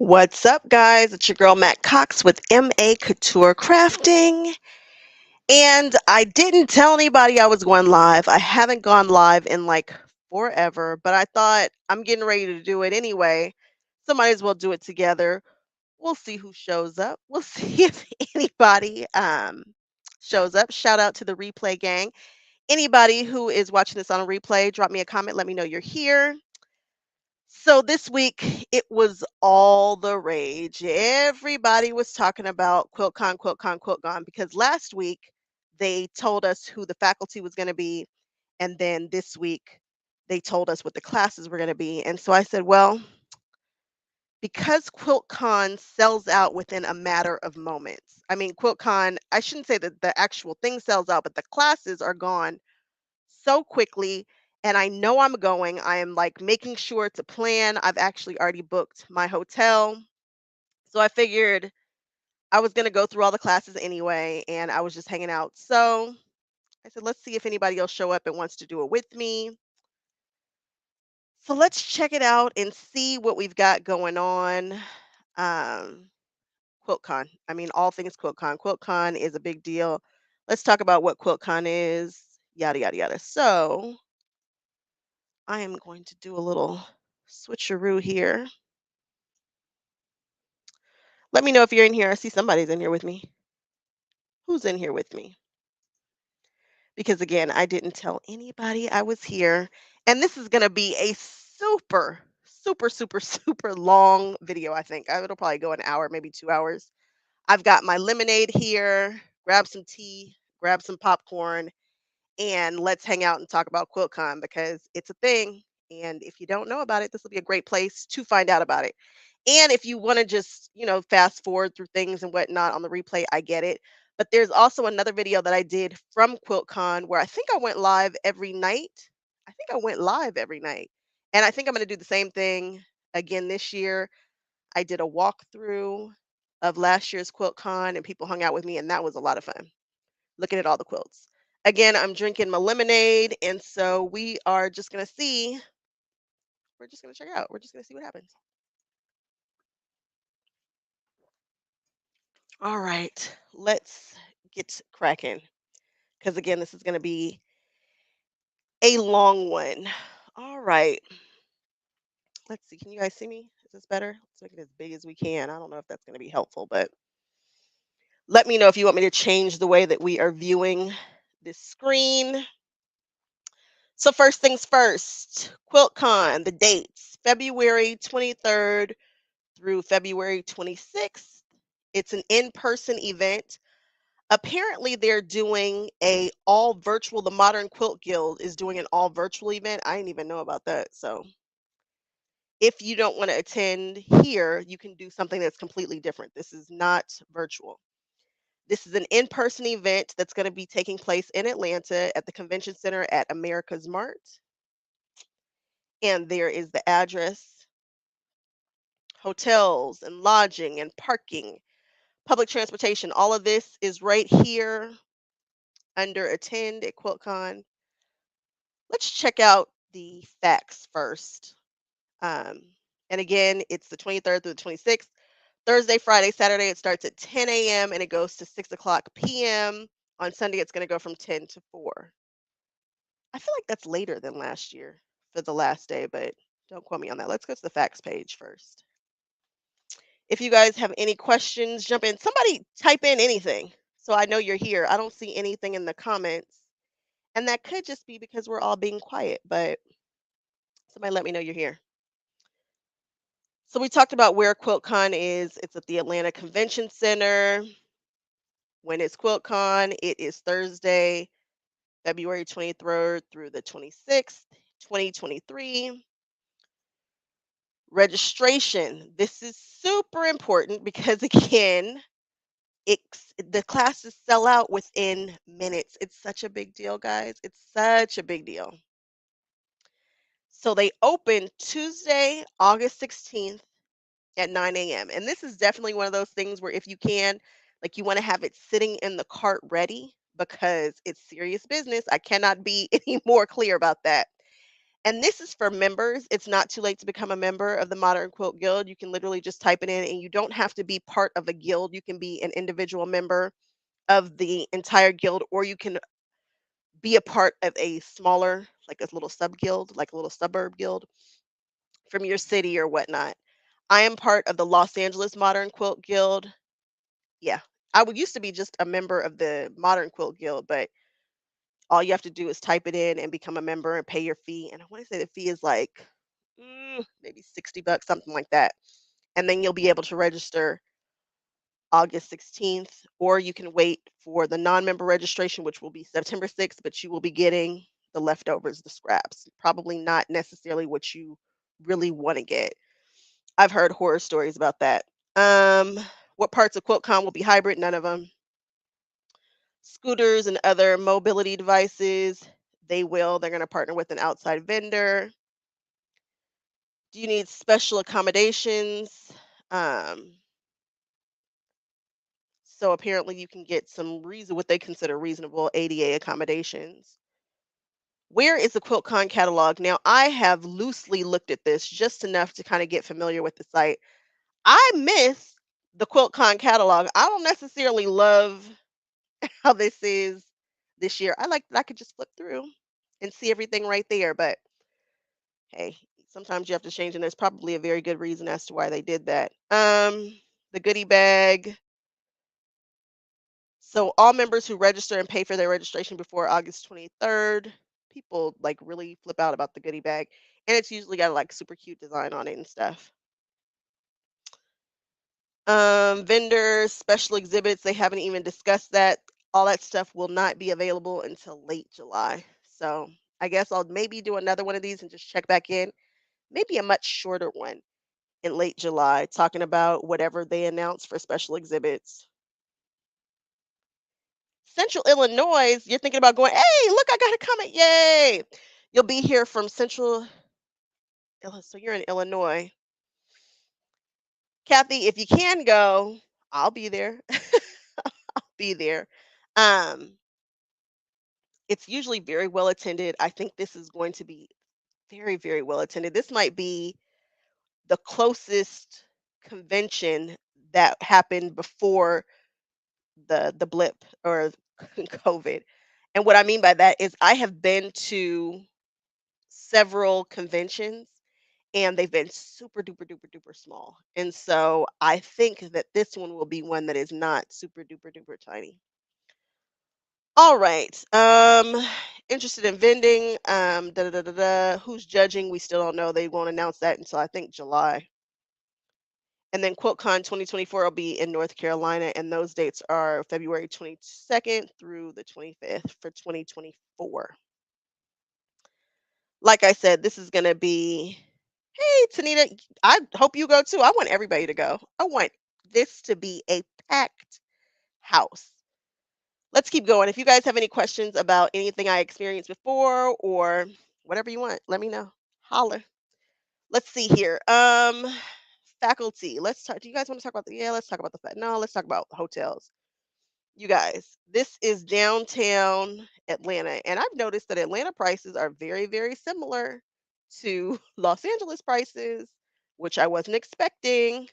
What's up, guys? It's your girl Matt Cox with MA Couture Crafting. And I didn't tell anybody I was going live. I haven't gone live in like forever, but I thought I'm getting ready to do it anyway. So might as well do it together. We'll see who shows up. We'll see if anybody shows up. Shout out to the replay gang. Anybody who is watching this on a replay, drop me a comment. Let me know you're here. So this week it was all the rage. Everybody was talking about QuiltCon, QuiltCon, QuiltCon because last week they told us who the faculty was going to be, and then this week they told us what the classes were going to be. And so I said, well, because QuiltCon sells out within a matter of moments. I mean, QuiltCon, I shouldn't say that the actual thing sells out, but the classes are gone so quickly, and I know I'm going. I am like making sure to plan. I've actually already booked my hotel. So I figured I was going to go through all the classes anyway, and I was just hanging out. So I said, let's see if anybody else show up and wants to do it with me. So let's check it out and see what we've got going on. Um, QuiltCon. I mean, all things QuiltCon. QuiltCon is a big deal. Let's talk about what QuiltCon is. Yada yada yada. So I am going to do a little switcheroo here. Let me know if you're in here. I see somebody's in here with me. Who's in here with me? Because again, I didn't tell anybody I was here. And this is going to be a super long video, I think. It'll probably go an hour, maybe 2 hours. I've got my lemonade here. Grab some tea, grab some popcorn, and let's hang out and talk about QuiltCon because it's a thing. And if you don't know about it, this will be a great place to find out about it. And if you want to just, fast forward through things and whatnot on the replay, I get it. But there's also another video that I did from QuiltCon where I think I went live every night. I think I went live every night. And I think I'm going to do the same thing again this year. I did a walkthrough of last year's QuiltCon and people hung out with me, and that was a lot of fun looking at all the quilts. Again, I'm drinking my lemonade, and so we are just going to see. We're just going to check it out. We're just going to see what happens. All right, let's get cracking. Because again, this is going to be a long one. All right, let's see. Can you guys see me? Is this better? Let's make it as big as we can. I don't know if that's going to be helpful, but let me know if you want me to change the way that we are viewing this screen. So first things first, QuiltCon, the dates, February 23rd through February 26th. It's an in-person event. Apparently they're doing a all virtual. The Modern Quilt Guild is doing an all virtual event. I didn't even know about that. So if you don't want to attend here, you can do something that's completely different. This is not virtual. This is an in-person event that's going to be taking place in Atlanta at the Convention Center at America's Mart. And there is the address, hotels and lodging and parking, public transportation. All of this is right here under attend at QuiltCon. Let's check out the facts first. Um, and again, it's the 23rd through the 26th. Thursday, Friday, Saturday, it starts at 10 a.m. and it goes to 6 o'clock p.m. On Sunday, it's going to go from 10 to 4. I feel like that's later than last year for the last day, but don't quote me on that. Let's go to the facts page first. If you guys have any questions, jump in. Somebody type in anything so I know you're here. I don't see anything in the comments. And that could just be because we're all being quiet, but somebody let me know you're here. So we talked about where QuiltCon is. It's at the Atlanta Convention Center. When it's QuiltCon, it is Thursday, February 23rd through the 26th, 2023. Registration. This is super important because again, the classes sell out within minutes. It's such a big deal, guys. It's such a big deal. So they open Tuesday, August 16th at 9 a.m. And this is definitely one of those things where if you can, like you want to have it sitting in the cart ready because it's serious business. I cannot be any more clear about that. And this is for members. It's not too late to become a member of the Modern Quilt Guild. You can literally just type it in and you don't have to be part of a guild. You can be an individual member of the entire guild, or you can be a part of a smaller, like a little sub guild, like a little suburb guild from your city or whatnot. I am part of the Los Angeles Modern Quilt Guild. Yeah. I would used to be just a member of the Modern Quilt Guild, but all you have to do is type it in and become a member and pay your fee. And I want to say the fee is like maybe 60 bucks, something like that. And then you'll be able to register August 16th, or you can wait for the non-member registration, which will be September 6th, but you will be getting the leftovers, the scraps. Probably not necessarily what you really want to get. I've heard horror stories about that. Um, what parts of QuiltCon will be hybrid? None of them. Scooters and other mobility devices, they will. They're going to partner with an outside vendor. Do you need special accommodations? Um, so apparently you can get some reason what they consider reasonable ADA accommodations. Where is the QuiltCon catalog? Now I have loosely looked at this just enough to kind of get familiar with the site. I miss the QuiltCon catalog. I don't necessarily love how this is this year. I like that I could just flip through and see everything right there. But hey, sometimes you have to change, and there's probably a very good reason as to why they did that. The goodie bag. So all members who register and pay for their registration before August 23rd, people like really flip out about the goodie bag. And it's usually got like super cute design on it and stuff. Vendors, special exhibits, they haven't even discussed that. All that stuff will not be available until late July. So I guess I'll maybe do another one of these and just check back in. Maybe a much shorter one in late July, talking about whatever they announce for special exhibits. Central Illinois, you're thinking about going, hey, look, I got a comment. Yay. You'll be here from Central Illinois. So you're in Illinois. Kathy, if you can go, I'll be there. Be there. Um, it's usually very well attended. I think this is going to be very, very well attended. This might be the closest convention that happened before the blip or COVID. And what I mean by that is I have been to several conventions and they've been super duper duper duper small. And so I think that this one will be one that is not super duper duper tiny. All right. Interested in vending. Da, da, da, da, da. Who's judging? We still don't know. They won't announce that until I think July. And then QuiltCon 2024 will be in North Carolina, and those dates are February 22nd through the 25th for 2024. Like I said, this is going to be, hey, Tanita, I hope you go too. I want everybody to go. I want this to be a packed house. Let's keep going. If you guys have any questions about anything I experienced before or whatever you want, let me know. Holler. Let's see here. Faculty. Let's talk. Do you guys want to talk about the? Yeah, let's talk about the. No, let's talk about hotels. You guys, this is downtown Atlanta, and I've noticed that Atlanta prices are very, very similar to Los Angeles prices, which I wasn't expecting.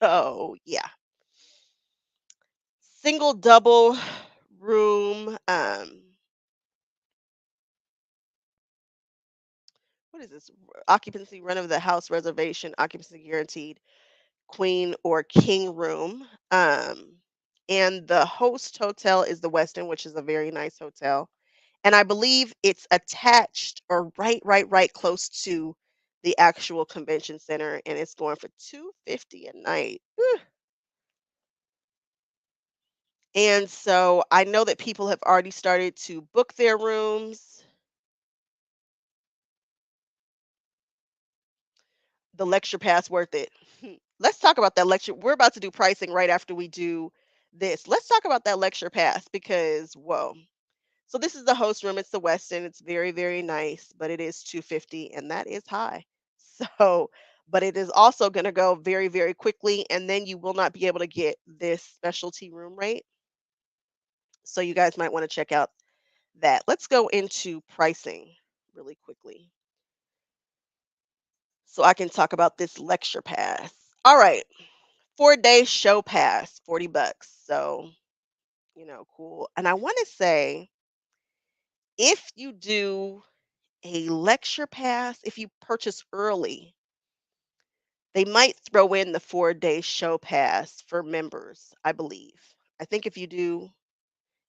So yeah, single, double room. What is this? Occupancy run of the house reservation, occupancy guaranteed, queen or king room. And the host hotel is the Westin, which is a very nice hotel. And I believe it's attached or right close to the actual convention center, and it's going for 250 a night. Whew. And so I know that people have already started to book their rooms. The lecture pass worth it. Let's talk about that lecture. We're about to do pricing right after we do this. Let's talk about that lecture pass because whoa. So this is the host room. It's the Westin. It's very, very nice, but it is 250 and that is high. So, but it is also going to go very, very quickly and then you will not be able to get this specialty room rate. So you guys might want to check out that. Let's go into pricing really quickly. so I can talk about this lecture pass. All right, 4-day show pass, 40 bucks. So, cool. And I want to say if you do a lecture pass, if you purchase early, they might throw in the 4-day show pass for members, I believe. I think if you do,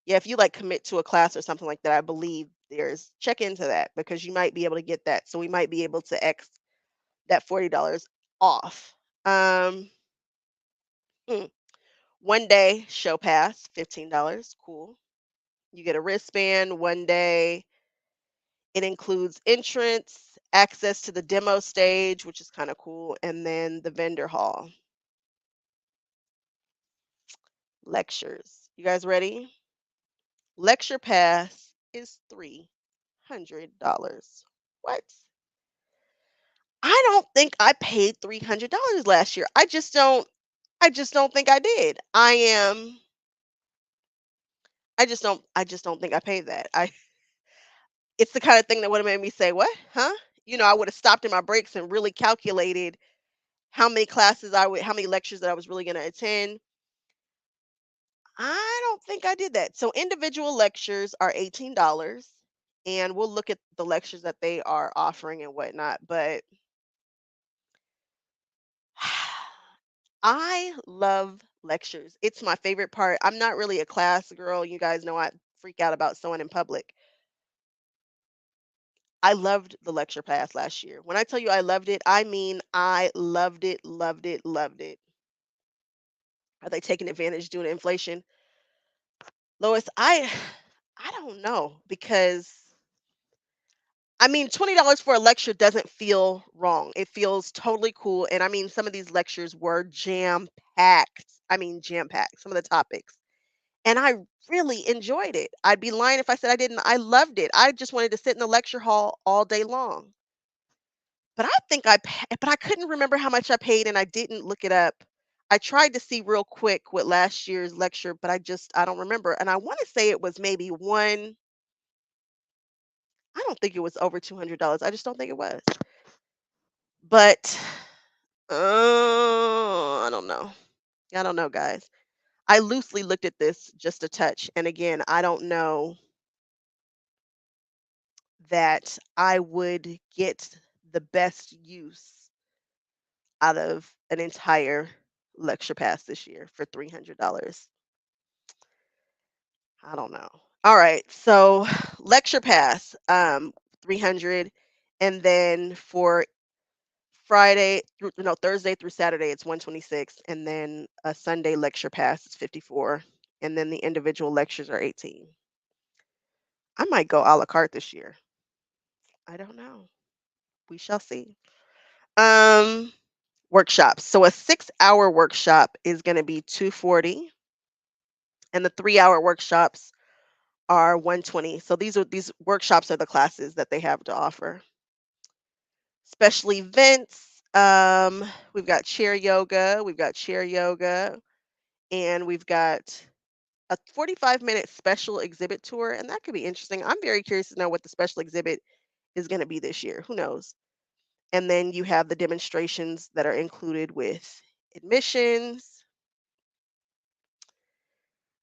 yeah, if you like commit to a class or something like that, I believe there's check into that because you might be able to get that. So we might be able to X that $40 off. Um, hmm, 1 day show pass, $15. Cool. You get a wristband 1 day. It includes entrance, access to the demo stage, which is kind of cool, and then the vendor hall. Lectures. You guys ready? Lecture pass is $300. What? I don't think I paid $300 last year. I just don't think I did. I just don't think I paid that. It's the kind of thing that would have made me say, "What? Huh?" I would have stopped in my breaks and really calculated how many lectures that I was really going to attend. I don't think I did that. So individual lectures are $18, and we'll look at the lectures that they are offering and whatnot. But I love lectures. It's my favorite part. I'm not really a class girl. You guys know I freak out about sewing in public. I loved the lecture pass last year. When I tell you I loved it, I mean I loved it, loved it, loved it. Are they taking advantage due to inflation? Lois, I don't know because I mean $20 for a lecture doesn't feel wrong. It feels totally cool. And I mean some of these lectures were jam packed. I mean jam packed, some of the topics. And I really enjoyed it. I'd be lying if I said I didn't. I loved it. I just wanted to sit in the lecture hall all day long. But I couldn't remember how much I paid and I didn't look it up. I tried to see real quick what last year's lecture, but I don't remember. And I want to say it was maybe I don't think it was over $200. I just don't think it was. But I don't know. I don't know, guys. I loosely looked at this just a touch. And again, I don't know that I would get the best use out of an entire lecture pass this year for $300. I don't know. All right, so lecture pass, 300, and then for Friday through no Thursday through Saturday, it's 126, and then a Sunday lecture pass is 54, and then the individual lectures are 18. I might go a la carte this year. I don't know. We shall see. Um, Workshops. So a 6-hour workshop is going to be 240, and the 3-hour workshops are 120. So these workshops are the classes that they have to offer. Special events. We've got chair yoga, and we've got a 45-minute special exhibit tour, and that could be interesting. I'm very curious to know what the special exhibit is going to be this year. Who knows? And then you have the demonstrations that are included with admissions.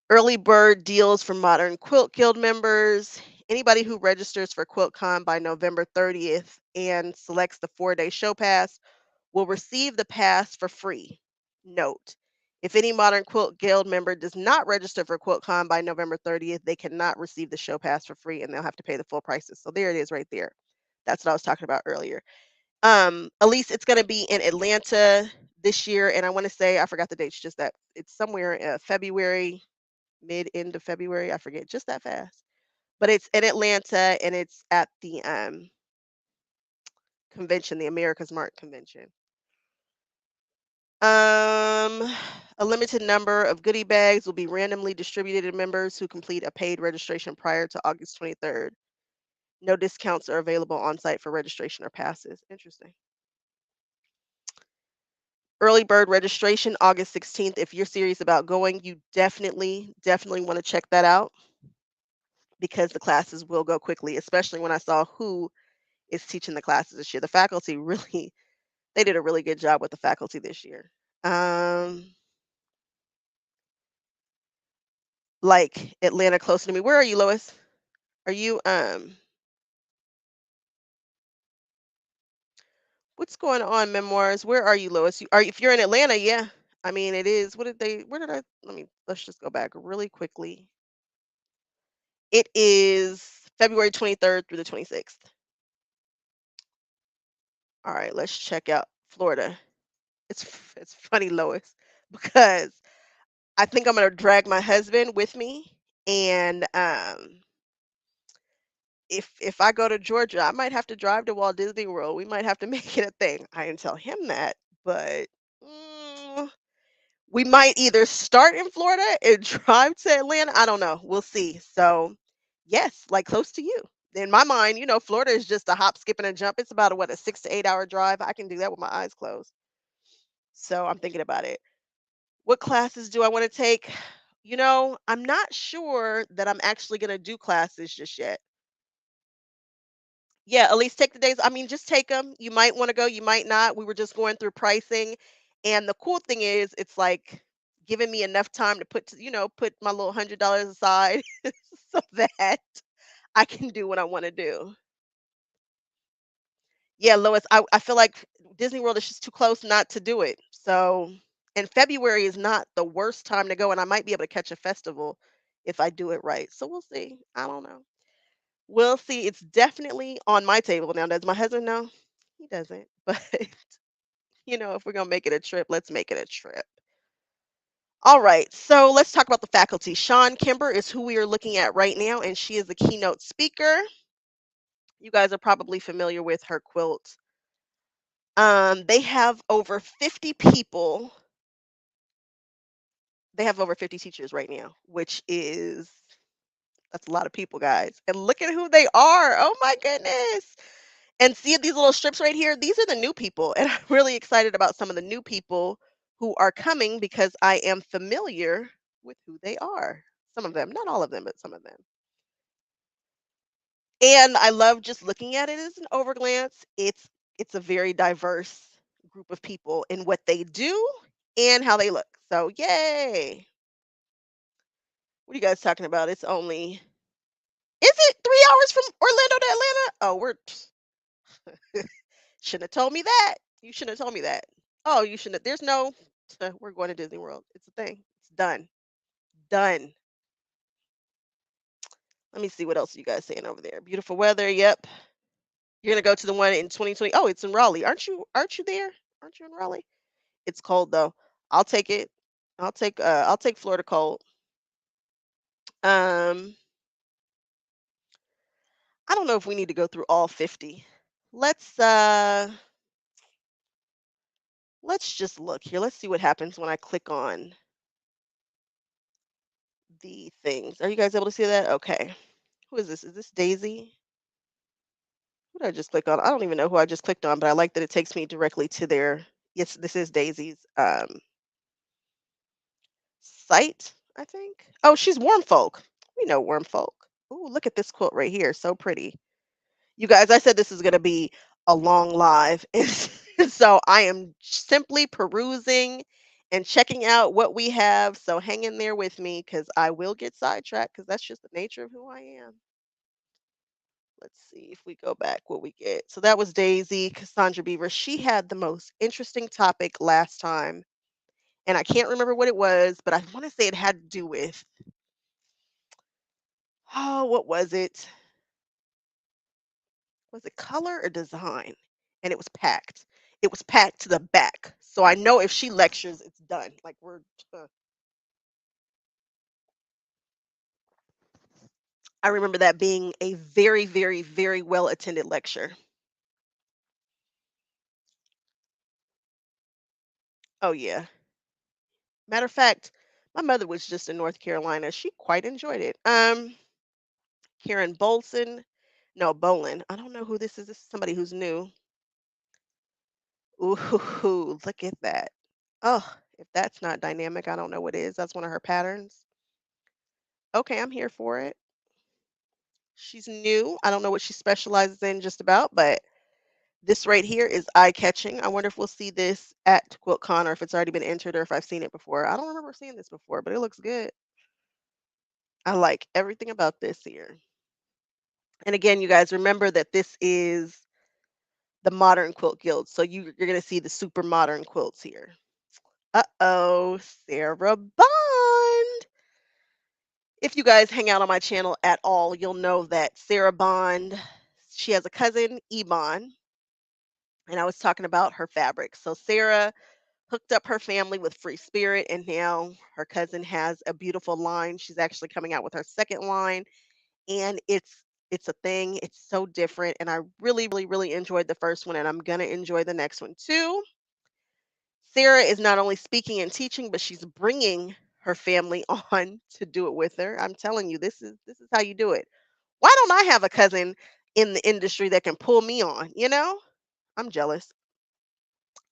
Early bird deals for Modern Quilt Guild members. Anybody who registers for QuiltCon by November 30th and selects the 4-day show pass will receive the pass for free. Note, if any Modern Quilt Guild member does not register for QuiltCon by November 30th, they cannot receive the show pass for free and they'll have to pay the full prices. So there it is right there. That's what I was talking about earlier. Elise, it's going to be in Atlanta this year, and I want to say I forgot the dates. Just that it's somewhere February, end of February. I forget just that fast. But it's in Atlanta, and it's at the convention, the America's Mart convention. Um, a limited number of goodie bags will be randomly distributed to members who complete a paid registration prior to August 23rd. No discounts are available on site for registration or passes. Interesting. Early bird registration, August 16th. If you're serious about going, you definitely want to check that out because the classes will go quickly, especially when I saw who is teaching the classes this year. The faculty really They did a really good job with the faculty this year. Um, like Atlanta closer to me. Where are you, Lois? Are you what's going on, memoirs? Where are you, Lois? You, are if you're in Atlanta, yeah. I mean, it is. What did they? Where did I? Let's just go back really quickly. It is February 23rd through the 26th. All right, let's check out Florida. It's funny, Lois, because I think I'm gonna drag my husband with me, and if I go to Georgia, I might have to drive to Walt Disney World. We might have to make it a thing. I didn't tell him that, but mm, we might either start in Florida and drive to Atlanta. I don't know. We'll see. So, yes, like close to you. In my mind, Florida is just a hop, skip, and a jump. It's about a 6 to 8 hour drive. I can do that with my eyes closed. So I'm thinking about it. What classes do I want to take? I'm not sure that I'm actually going to do classes just yet. Yeah, at least take the days. I mean, just take them. You might want to go, you might not. We were just going through pricing. And the cool thing is, it's like giving me enough time to put my little $100 aside so that I can do what I want to do. Yeah, Lois, I feel like Disney World is just too close not to do it. So, and February is not the worst time to go, and I might be able to catch a festival if I do it right. So we'll see. I don't know. We'll see. It's definitely on my table now. Does my husband know? He doesn't. But if we're gonna make it a trip, let's make it a trip. All right. So let's talk about the faculty. Sean Kimber is who we are looking at right now, and she is the keynote speaker. You guys are probably familiar with her quilt. They have over 50 people. They have over 50 teachers right now, which is that's a lot of people, guys. And look at who they are. Oh my goodness. And see these little strips right here? These are the new people. And I'm really excited about some of the new people who are coming because I am familiar with who they are. Some of them, not all of them, but some of them. And I love just looking at it as an overglance. It's a very diverse group of people in what they do and how they look. So yay. What are you guys talking about? It's only is it 3 hours from Orlando to Atlanta? Oh, we're shouldn't have told me that. You shouldn't have told me that. Oh, you shouldn't have. There's no we're going to Disney World. It's a thing. It's done. Done. Let me see what else you guys saying over there. Beautiful weather. Yep. You're gonna go to the one in 2020. Oh, it's in Raleigh. Aren't you there? Aren't you in Raleigh? It's cold though. I'll take it. I'll take Florida cold. Um I don't know if we need to go through all 50. Let's uh let's just look here. Let's see what happens when I click on the things. Are you guys able to see that? Okay. Who is this? Is this Daisy? Who did I just click on? I don't even know who I just clicked on, but I like that it takes me directly to their yes, this is Daisy's site, I think. Oh, she's Warm Folk. We know Warm Folk. Ooh, look at this quilt right here. So pretty. You guys, I said this is gonna be a long live. And so I am simply perusing and checking out what we have. So hang in there with me because I will get sidetracked because that's just the nature of who I am. Let's see if we go back what we get. So that was Daisy, Cassandra Beaver. She had the most interesting topic last time, and I can't remember what it was, but I want to say it had to do with oh, what was it? Was it color or design? And it was packed. It was packed to the back. So I know if she lectures, it's done. Like uh, I remember that being a very, very, very well attended lecture. Oh yeah. Matter of fact, my mother was just in North Carolina. She quite enjoyed it. Karen Bolson. No, Bolin. I don't know who this is. This is somebody who's new. Ooh, look at that. Oh, if that's not dynamic, I don't know what is. That's one of her patterns. Okay, I'm here for it. She's new. I don't know what she specializes in just about, but This right here is eye-catching. I wonder if we'll see this at QuiltCon or if it's already been entered or if I've seen it before. I don't remember seeing this before, but it looks good. I like everything about this here. And again, you guys remember that this is the Modern Quilt Guild. So you're going to see the super modern quilts here. Uh-oh, Sarah Bond. If you guys hang out on my channel at all, you'll know that Sarah Bond, she has a cousin, Ebon, and I was talking about her fabric. So Sarah hooked up her family with Free Spirit, and now her cousin has a beautiful line. She's actually coming out with her second line, and it's a thing. It's so different, and I really enjoyed the first one, and I'm gonna enjoy the next one too. Sarah is not only speaking and teaching, but she's bringing her family on to do it with her. I'm telling you, this is how you do it. Why don't I have a cousin in the industry that can pull me on? You know, I'm jealous.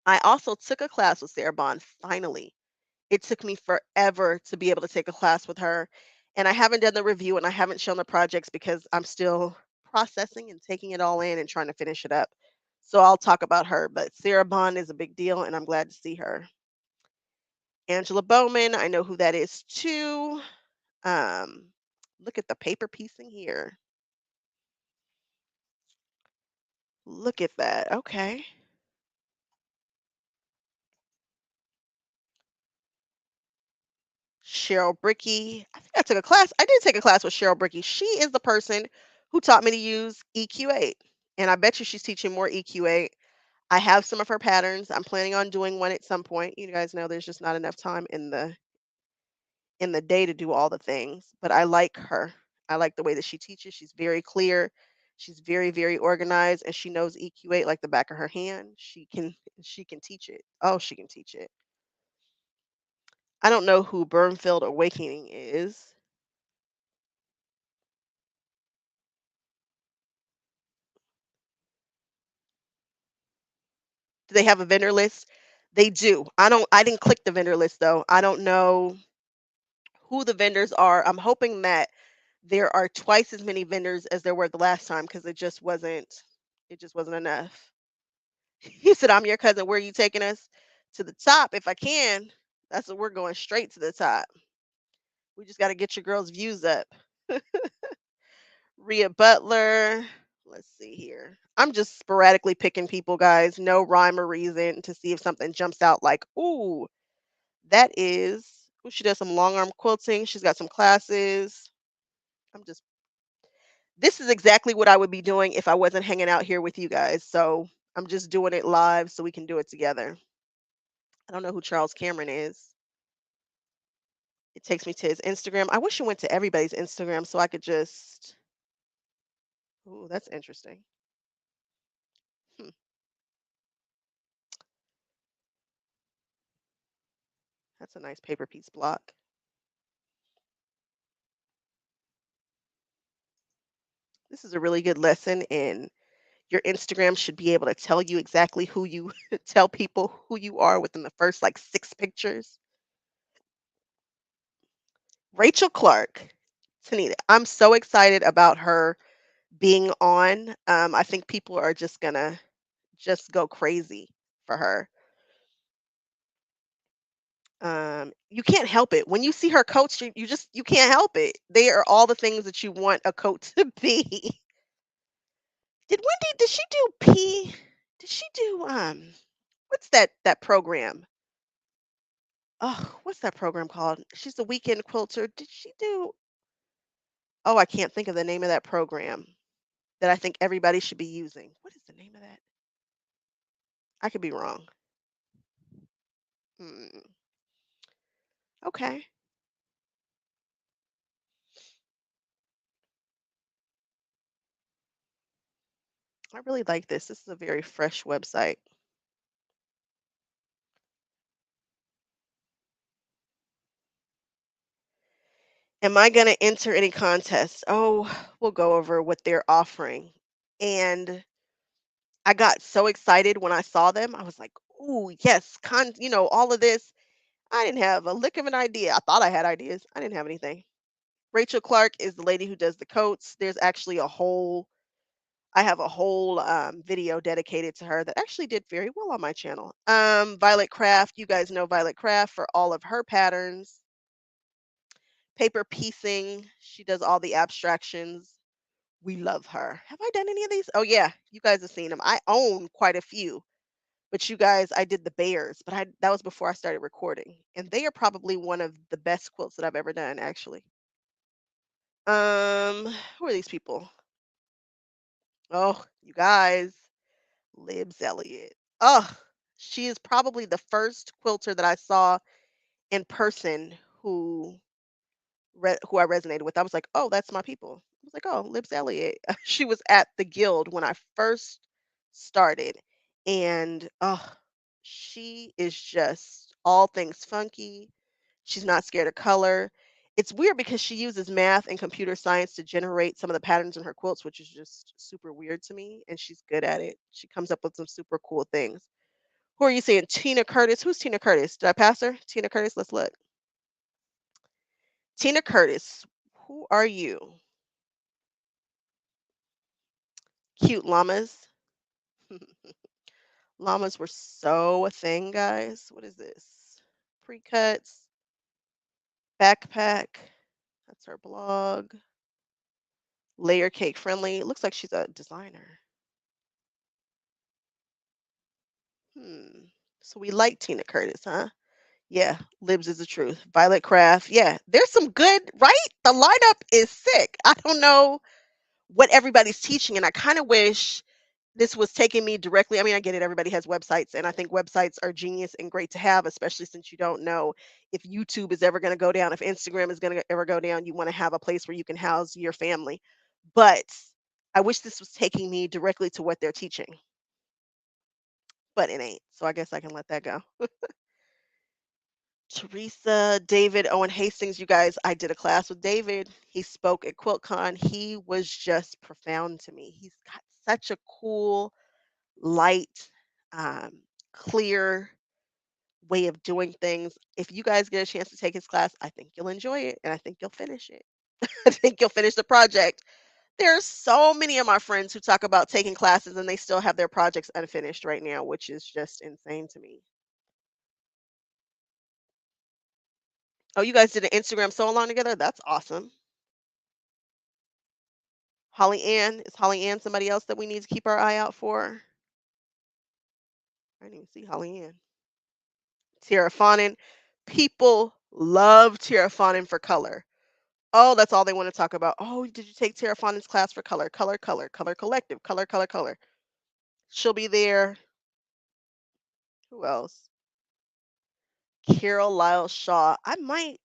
I also took a class with Sarah Bond finally. It took me forever to be able to take a class with her, and I haven't done the review and I haven't shown the projects because I'm still processing and taking it all in and trying to finish it up. So I'll talk about her, but Sarah Bond is a big deal and I'm glad to see her. Angela Bowman, I know who that is too. Um, Look at the paper piecing here. Look at that. Okay. Cheryl Bricky. I think I took a class. I did take a class with Cheryl Bricky. She is the person who taught me to use EQ8. And I bet you she's teaching more EQ8. I have some of her patterns. I'm planning on doing one at some point. You guys know there's just not enough time in the day to do all the things, but I like her. I like the way that she teaches. She's very clear. She's very organized and she knows EQ8 like the back of her hand. She can teach it. Oh, she can teach it. I don't know who Burnfield Awakening is. Do they have a vendor list? They do. I didn't click the vendor list though. I don't know who the vendors are. I'm hoping that there are twice as many vendors as there were the last time because it just wasn't enough. He said, "I'm your cousin. Where are you taking us?" "To the top if I can." That's what we're going, straight to the top. We just got to get your girls' views up. Rhea Butler. Let's see here. I'm just sporadically picking people, guys. No rhyme or reason to see if something jumps out like, ooh, that is. Ooh, she does some long arm quilting. She's got some classes. I'm just This is exactly what I would be doing if I wasn't hanging out here with you guys. So I'm just doing it live so we can do it together. I don't know who Charles Cameron is. It takes me to his Instagram. I wish it went to everybody's Instagram so I could just. Ooh, that's interesting. Hmm, that's a nice paper piece block. This is a really good lesson, and your Instagram should be able to tell you exactly who you tell people who you are within the first like 6 pictures. Rachel Clark, Tanita. I'm so excited about her being on. I think people are just gonna just go crazy for her. You can't help it. When you see her coach, you can't help it. They are all the things that you want a coat to be. Did she do P? Did she do what's that program? Oh, what's that program called? She's a weekend quilter. Did she do Oh, I can't think of the name of that program that I think everybody should be using. What is the name of that? I could be wrong. Mm, okay. I really like this. This is a very fresh website. Am I going to enter any contest? Oh, we'll go over what they're offering. And I got so excited when I saw them. I was like, "Ooh, yes, all of this." I didn't have a lick of an idea. I thought I had ideas. I didn't have anything. Rachel Clark is the lady who does the coats. There's actually a whole I have a whole video dedicated to her that actually did very well on my channel. Violet Craft, you guys know Violet Craft for all of her patterns. Paper piecing, she does all the abstractions. We love her. Have I done any of these? Oh yeah, you guys have seen them. I own quite a few, but you guys, I did the bears, but I that was before I started recording, and they are probably one of the best quilts that I've ever done, actually. Who are these people? Oh, you guys, Libs Elliott. Oh, she is probably the first quilter that I saw in person who I resonated with. I was like, "Oh, that's my people." I was like, "Oh, Libs Elliott." She was at the guild when I first started, and oh, she is just all things funky. She's not scared of color. It's weird because she uses math and computer science to generate some of the patterns in her quilts, which is just super weird to me, and she's good at it. She comes up with some super cool things. Who are you saying? Tina Curtis? Who's Tina Curtis? Did I pass her? Tina Curtis, let's look. Tina Curtis, who are you? Cute llamas. Llamas were so a thing, guys. What is this? Pre-cuts, backpack. That's her blog. Layer cake friendly. It looks like she's a designer. Hmm. So we like Tina Curtis, huh? Yeah, Libs is the truth. Violet Craft. Yeah, there's some good, right? The lineup is sick. I don't know what everybody's teaching, and I kind of wish this was taking me directly. I mean, I get it, everybody has websites, and I think websites are genius and great to have, especially since you don't know if YouTube is ever going to go down, if Instagram is going to ever go down. You want to have a place where you can house your family. But I wish this was taking me directly to what they're teaching, but it ain't. So I guess I can let that go. Teresa, David, Owen Hastings, you guys, I did a class with David. He spoke at QuiltCon. He was just profound to me. He's got such a cool, light, clear way of doing things. If you guys get a chance to take his class, I think you'll enjoy it and I think you'll finish it. I think you'll finish the project. There's so many of my friends who talk about taking classes and they still have their projects unfinished right now, which is just insane to me. Oh, you guys did an Instagram sew along together? That's awesome. Holly Ann, is Holly Ann somebody else that we need to keep our eye out for? I didn't even see Holly Ann. Tara Fawnin. People love Tara Fawnin for color. Oh, that's all they want to talk about. Oh, did you take Tara Fawnin's class for color? Color, color, color collective, color, color, color. She'll be there. Who else? Carol Lyle Shaw. I might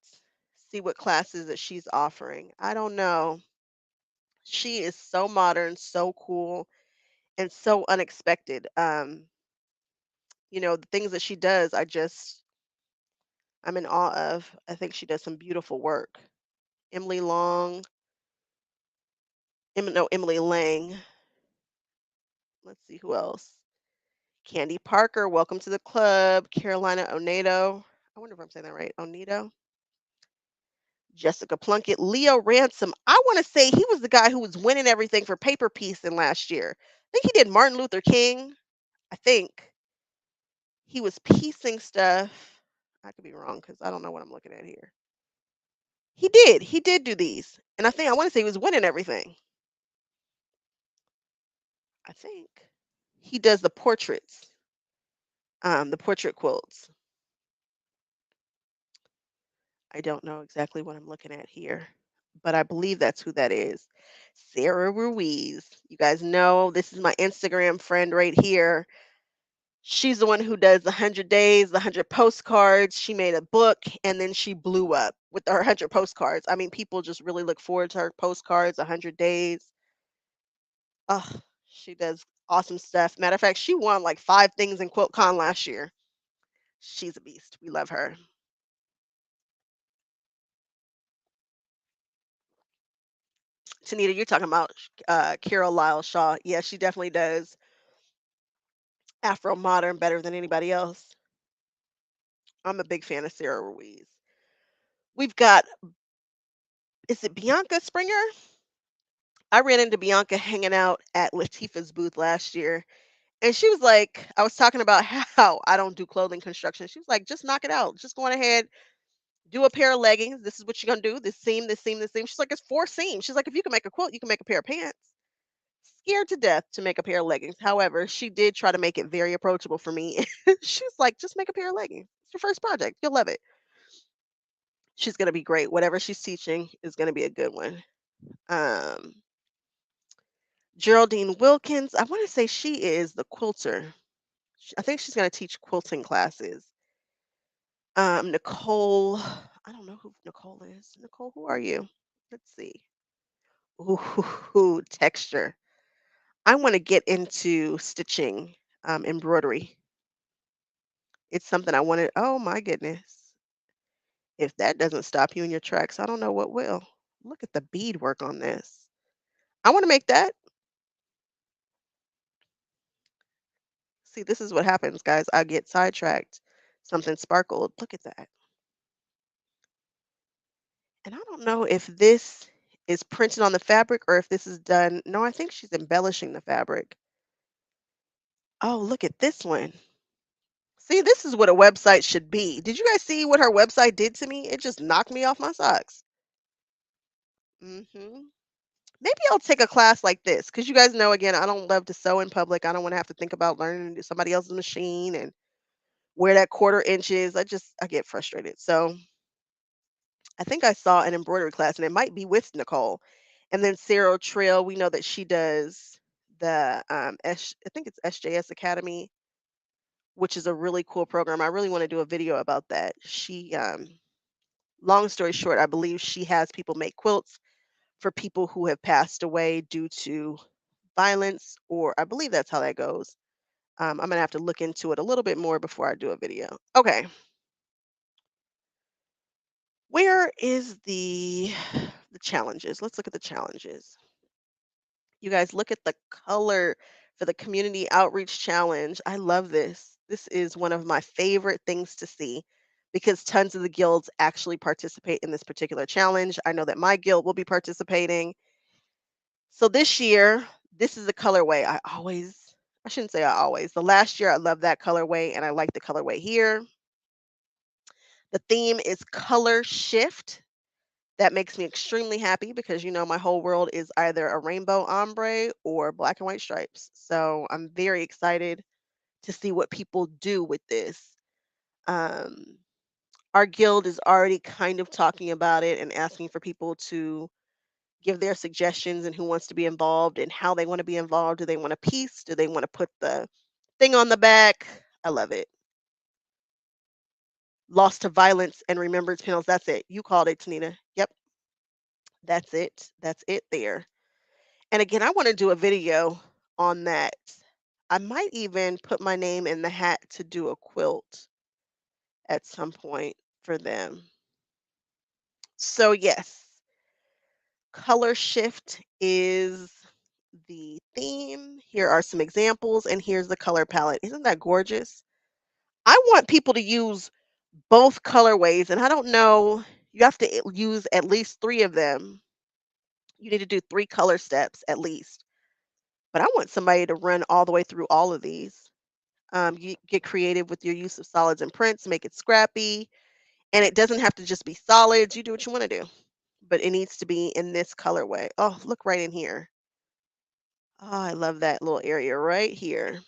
see what classes that she's offering. I don't know. She is so modern, so cool, and so unexpected. The things that she does, I'm in awe of. I think she does some beautiful work. Emily Long, no, Emily Lang. Let's see who else. Candy Parker, welcome to the club. Carolina Onedo. I wonder if I'm saying that right. Onedo. Jessica Plunkett. Leo Ransom. I want to say he was the guy who was winning everything for paper piecing last year. I think he did Martin Luther King. I think he was piecing stuff. I could be wrong because I don't know what I'm looking at here. He did. He did do these. And I want to say he was winning everything. I think. He does the portraits, the portrait quilts. I don't know exactly what I'm looking at here, but I believe that's who that is. Sarah Ruiz. You guys know this is my Instagram friend right here. She's the one who does the 100 days, the 100 postcards. She made a book and then she blew up with her 100 postcards. I mean, people just really look forward to her postcards, 100 days. Oh, she does awesome stuff. Matter of fact, she won like 5 things in QuiltCon last year. She's a beast. We love her. Tanita, you're talking about Carol Lyle Shaw. Yeah, she definitely does Afro modern better than anybody else. I'm a big fan of Sarah Ruiz. We've got, is it Bianca Springer? I ran into Bianca hanging out at Latifah's booth last year, and she was like, I was talking about how I don't do clothing construction. She was like, just knock it out. Just go on ahead, do a pair of leggings. This is what you're gonna do. This seam, this seam, this seam. She's like, it's four seams. She's like, if you can make a quilt, you can make a pair of pants. Scared to death to make a pair of leggings. However, she did try to make it very approachable for me. She's like, just make a pair of leggings. It's your first project. You'll love it. She's gonna be great. Whatever she's teaching is gonna be a good one. Um, Geraldine Wilkins, I want to say she is the quilter. I think she's gonna teach quilting classes. Nicole, I don't know who Nicole is. Nicole, who are you? Let's see. Ooh, texture. I want to get into stitching, embroidery. It's something I wanted. Oh my goodness. If that doesn't stop you in your tracks, I don't know what will. Look at the bead work on this. I want to make that. See, this is what happens, guys. I get sidetracked. Something sparkled. Look at that. And I don't know if this is printed on the fabric or if this is done. No, I think she's embellishing the fabric. Oh, look at this one. See, this is what a website should be. Did you guys see what her website did to me? It just knocked me off my socks. Hmm. Maybe I'll take a class like this because you guys know, again, I don't love to sew in public. I don't want to have to think about learning somebody else's machine and where that quarter inch is. I get frustrated. So I think I saw an embroidery class and it might be with Nicole. And then Sarah Trail, we know that she does the I think it's SJS Academy, which is a really cool program. I really want to do a video about that. Long story short, I believe she has people make quilts for people who have passed away due to violence, or I believe that's how that goes. I'm gonna have to look into it a little bit more before I do a video. Okay, where is the challenges? Let's look at the challenges. You guys look at the color for the community outreach challenge. I love this. This is one of my favorite things to see because tons of the guilds actually participate in this particular challenge. I know that my guild will be participating. So this year, this is the colorway I shouldn't say I always. The last year I loved that colorway and I like the colorway here. The theme is color shift. That makes me extremely happy because you know my whole world is either a rainbow ombre or black and white stripes. So I'm very excited to see what people do with this. Um, our guild is already kind of talking about it and asking for people to give their suggestions and who wants to be involved and how they want to be involved. Do they want a piece? Do they want to put the thing on the back? I love it. Lost to violence and remembrance panels. That's it. You called it, Tanita. Yep, that's it. That's it there. And again, I want to do a video on that. I might even put my name in the hat to do a quilt at some point for them. So, yes, color shift is the theme. Here are some examples, and here's the color palette. Isn't that gorgeous? I want people to use both colorways, and I don't know, you have to use at least three of them. You need to do three color steps at least. But I want somebody to run all the way through all of these. You get creative with your use of solids and prints, make it scrappy, and it doesn't have to just be solids. You do what you want to do, but it needs to be in this colorway. Oh, look right in here. Oh, I love that little area right here.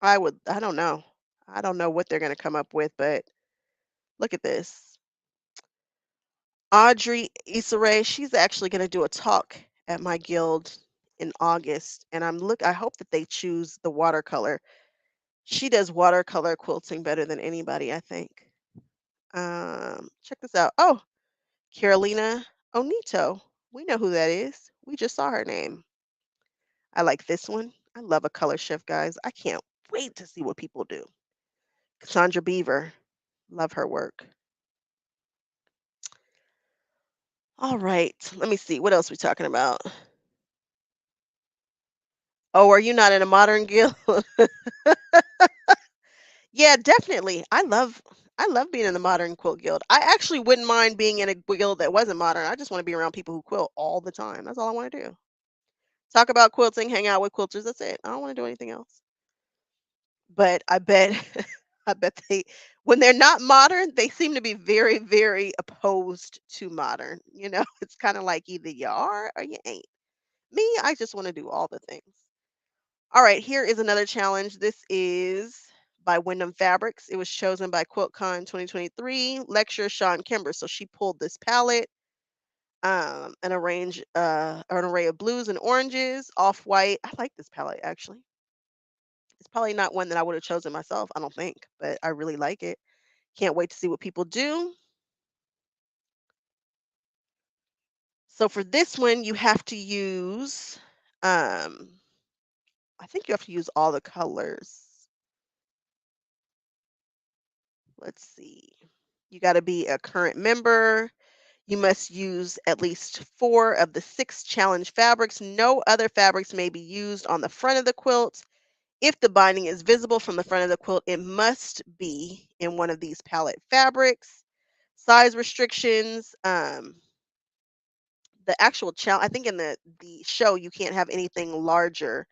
I don't know. I don't know what they're going to come up with, but look at this. Audrey Issa she's actually going to do a talk at my guild in August, and I hope that they choose the watercolor. She does watercolor quilting better than anybody, I think. Check this out. Oh, Carolina Onito. We know who that is. We just saw her name. I like this one. I love a color shift, guys. I can't wait to see what people do. Cassandra Beaver. Love her work. All right. Let me see. What else we talking about? Oh, are you not in a modern guild? Yeah, definitely. I love being in the modern quilt guild. I actually wouldn't mind being in a guild that wasn't modern. I just want to be around people who quilt all the time. That's all I want to do. Talk about quilting, hang out with quilters. That's it. I don't want to do anything else. But I bet I bet they when they're not modern, they seem to be very, very opposed to modern. It's kind of like either you are or you ain't. Me, I just want to do all the things. All right, here is another challenge. This is by Wyndham Fabrics. It was chosen by QuiltCon 2023 lecturer Sean Kimber. So she pulled this palette, an array of blues and oranges, off white. I like this palette actually. It's probably not one that I would have chosen myself, I don't think, but I really like it. Can't wait to see what people do. So for this one, you have to use, um, I think you have to use all the colors. Let's see. You got to be a current member. You must use at least 4 of the 6 challenge fabrics. No other fabrics may be used on the front of the quilt. If the binding is visible from the front of the quilt, it must be in one of these palette fabrics. Size restrictions. The actual challenge, I think in the show, you can't have anything larger.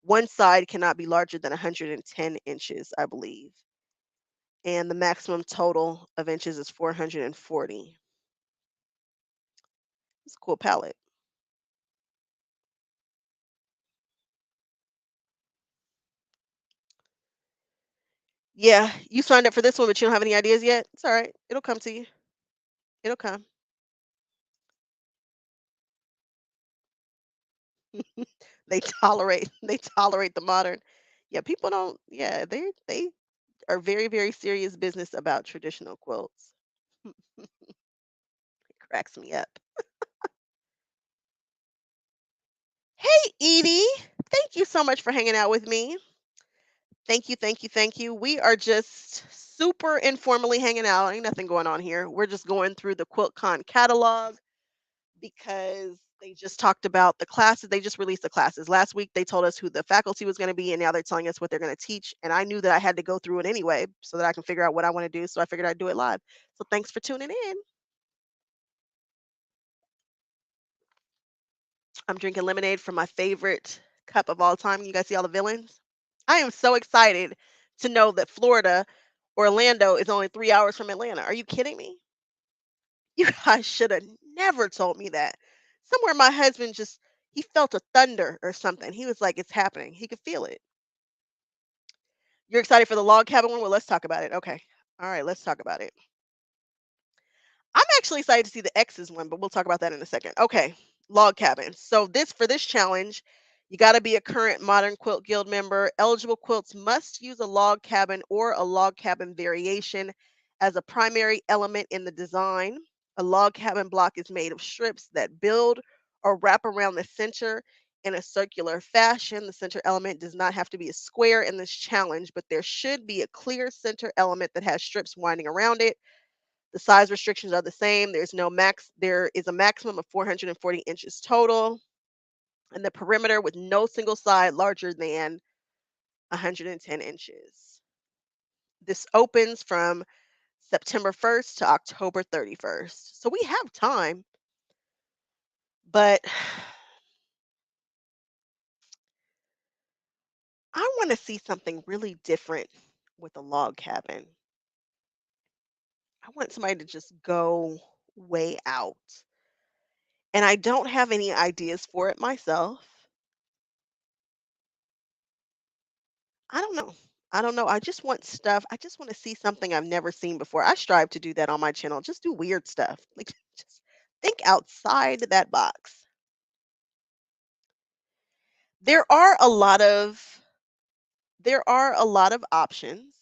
One side cannot be larger than 110 inches, I believe. And the maximum total of inches is 440. It's a cool palette. Yeah, you signed up for this one, but you don't have any ideas yet? It's all right. It'll come to you. It'll come. They tolerate the modern. Yeah, people don't yeah, they are very, very serious business about traditional quilts. It cracks me up. Hey, Edie. Thank you so much for hanging out with me. Thank you, thank you, thank you. We are just super informally hanging out. Ain't nothing going on here. We're just going through the QuiltCon catalog because they just talked about the classes. They just released the classes. Last week they told us who the faculty was going to be, and now they're telling us what they're going to teach. And I knew that I had to go through it anyway so that I can figure out what I want to do. So I figured I'd do it live. So thanks for tuning in. I'm drinking lemonade from my favorite cup of all time. You guys see all the villains? I am so excited to know that Florida, Orlando is only 3 hours from Atlanta. Are you kidding me? You guys should have never told me that. Somewhere my husband he felt a thunder or something. He was like, it's happening. He could feel it. You're excited for the log cabin one? Well, let's talk about it. Okay. All right, let's talk about it. I'm actually excited to see the X's one, but we'll talk about that in a second. Okay, log cabin. So for this challenge, you got to be a current Modern Quilt Guild member. Eligible quilts must use a log cabin or a log cabin variation as a primary element in the design. A log cabin block is made of strips that build or wrap around the center in a circular fashion. The center element does not have to be a square in this challenge, but there should be a clear center element that has strips winding around it. The size restrictions are the same. There is a maximum of 440 inches total, and the perimeter with no single side larger than 110 inches. This opens from September 1st to October 31st. So we have time, but I want to see something really different with a log cabin. I want somebody to just go way out. And I don't have any ideas for it myself. I don't know. I don't know. I just want stuff. I just want to see something I've never seen before. I strive to do that on my channel. Just do weird stuff. Like just think outside that box. There are a lot of options,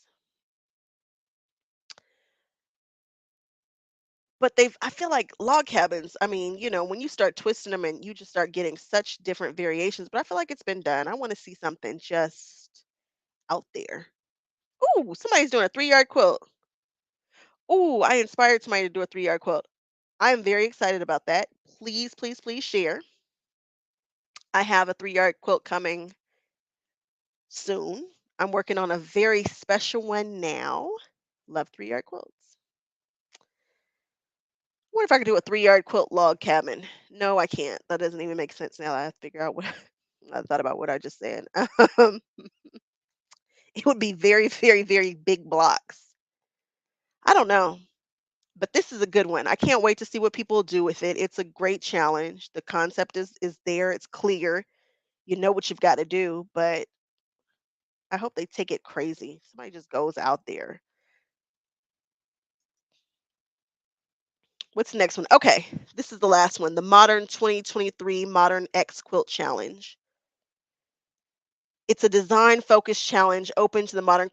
but I feel like log cabins, I mean, when you start twisting them and you just start getting such different variations, but I feel like it's been done. I want to see something just out there. Ooh, somebody's doing a 3-yard quilt. Ooh, I inspired somebody to do a 3-yard quilt. I am very excited about that. Please, please, please share. I have a 3-yard quilt coming soon. I'm working on a very special one now. Love 3-yard quilts. What if I could do a 3-yard quilt log cabin? No, I can't. That doesn't even make sense now that I have to figure out what. I thought about what I just said. Um, it would be very, very, very big blocks. I don't know, but this is a good one. I can't wait to see what people do with it. It's a great challenge. The concept is there. It's clear. You know what you've got to do, but I hope they take it crazy. Somebody just goes out there. What's the next one? Okay, this is the last one. The Modern 2023 Modern X Quilt Challenge. It's a design-focused challenge open to the Modern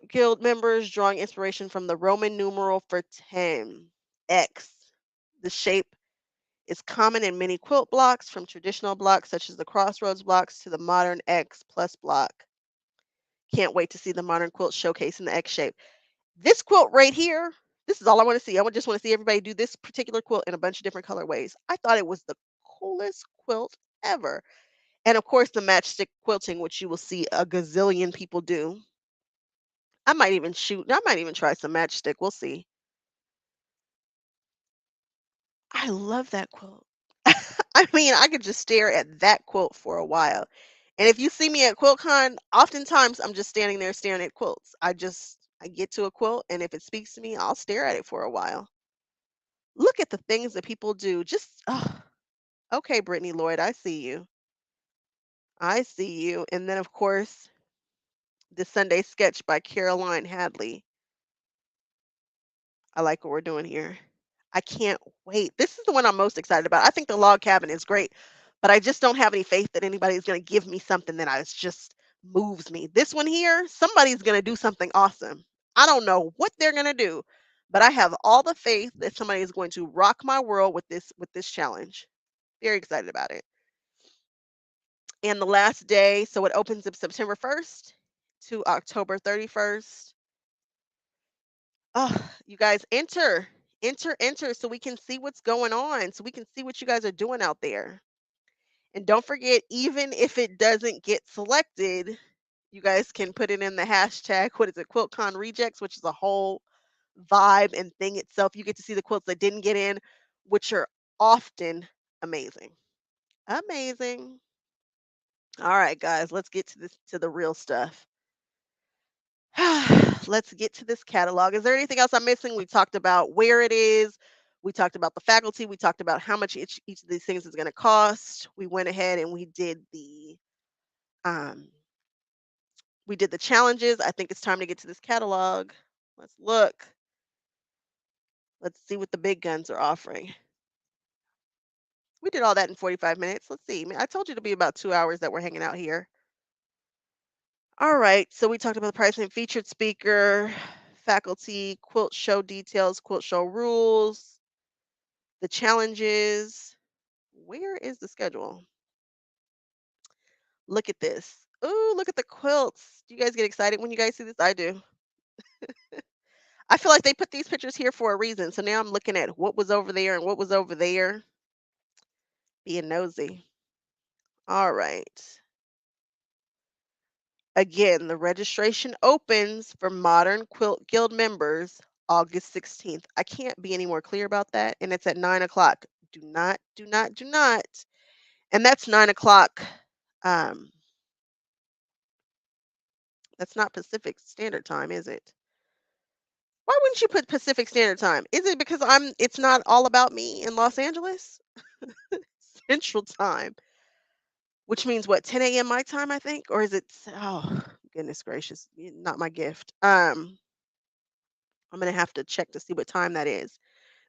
Guild members, drawing inspiration from the Roman numeral for 10, X. The shape is common in many quilt blocks, from traditional blocks such as the Crossroads blocks to the modern X plus block. Can't wait to see the modern quilt showcase in the X shape. This quilt right here, this is all I want to see. Just want to see everybody do this particular quilt in a bunch of different colorways. I thought it was the coolest quilt ever. And of course, the matchstick quilting, which you will see a gazillion people do. I might even try some matchstick. We'll see. I love that quilt. I mean, I could just stare at that quilt for a while. And if you see me at QuiltCon, oftentimes I'm just standing there staring at quilts. I get to a quilt, and if it speaks to me, I'll stare at it for a while. Look at the things that people do. Just okay, Brittany Lloyd, I see you. I see you. And then of course, the Sunday sketch by Caroline Hadley. I like what we're doing here. I can't wait. This is the one I'm most excited about. I think the log cabin is great, but I just don't have any faith that anybody's going to give me something that just moves me. This one here, somebody's going to do something awesome. I don't know what they're going to do, but I have all the faith that somebody is going to rock my world with this challenge. Very excited about it. And the last day, so it opens up September 1st to October 31st. Oh, you guys enter so we can see what's going on, so we can see what you guys are doing out there. And don't forget, even if it doesn't get selected, you guys can put it in the hashtag, what is it, QuiltCon rejects, which is a whole vibe and thing itself. You get to see the quilts that didn't get in, which are often amazing. Amazing. All right, guys, let's get to the real stuff. Let's get to this catalog. Is there anything else I'm missing? We talked about where it is. We talked about the faculty. We talked about how much each of these things is going to cost. We went ahead and um, we did the challenges. I think it's time to get to this catalog. Let's look. Let's see what the big guns are offering. We did all that in 45 minutes. Let's see. I told you to be about 2 hours that we're hanging out here. All right. So we talked about the pricing, featured speaker, faculty, quilt show details, quilt show rules, the challenges. Where is the schedule? Look at this. Ooh, look at the quilts. Do you guys get excited when you guys see this? I do. I feel like they put these pictures here for a reason. So now I'm looking at what was over there and what was over there. Being nosy. All right. Again, the registration opens for Modern Quilt Guild members August 16th. I can't be any more clear about that. And it's at 9 o'clock. Do not. And that's 9 o'clock. Um, that's not Pacific Standard Time, is it? Why wouldn't you put Pacific Standard Time? Is it because it's not all about me in Los Angeles? Central Time, which means what, 10 a.m. my time, I think? Or is it, oh, goodness gracious, not my gift. I'm gonna have to check to see what time that is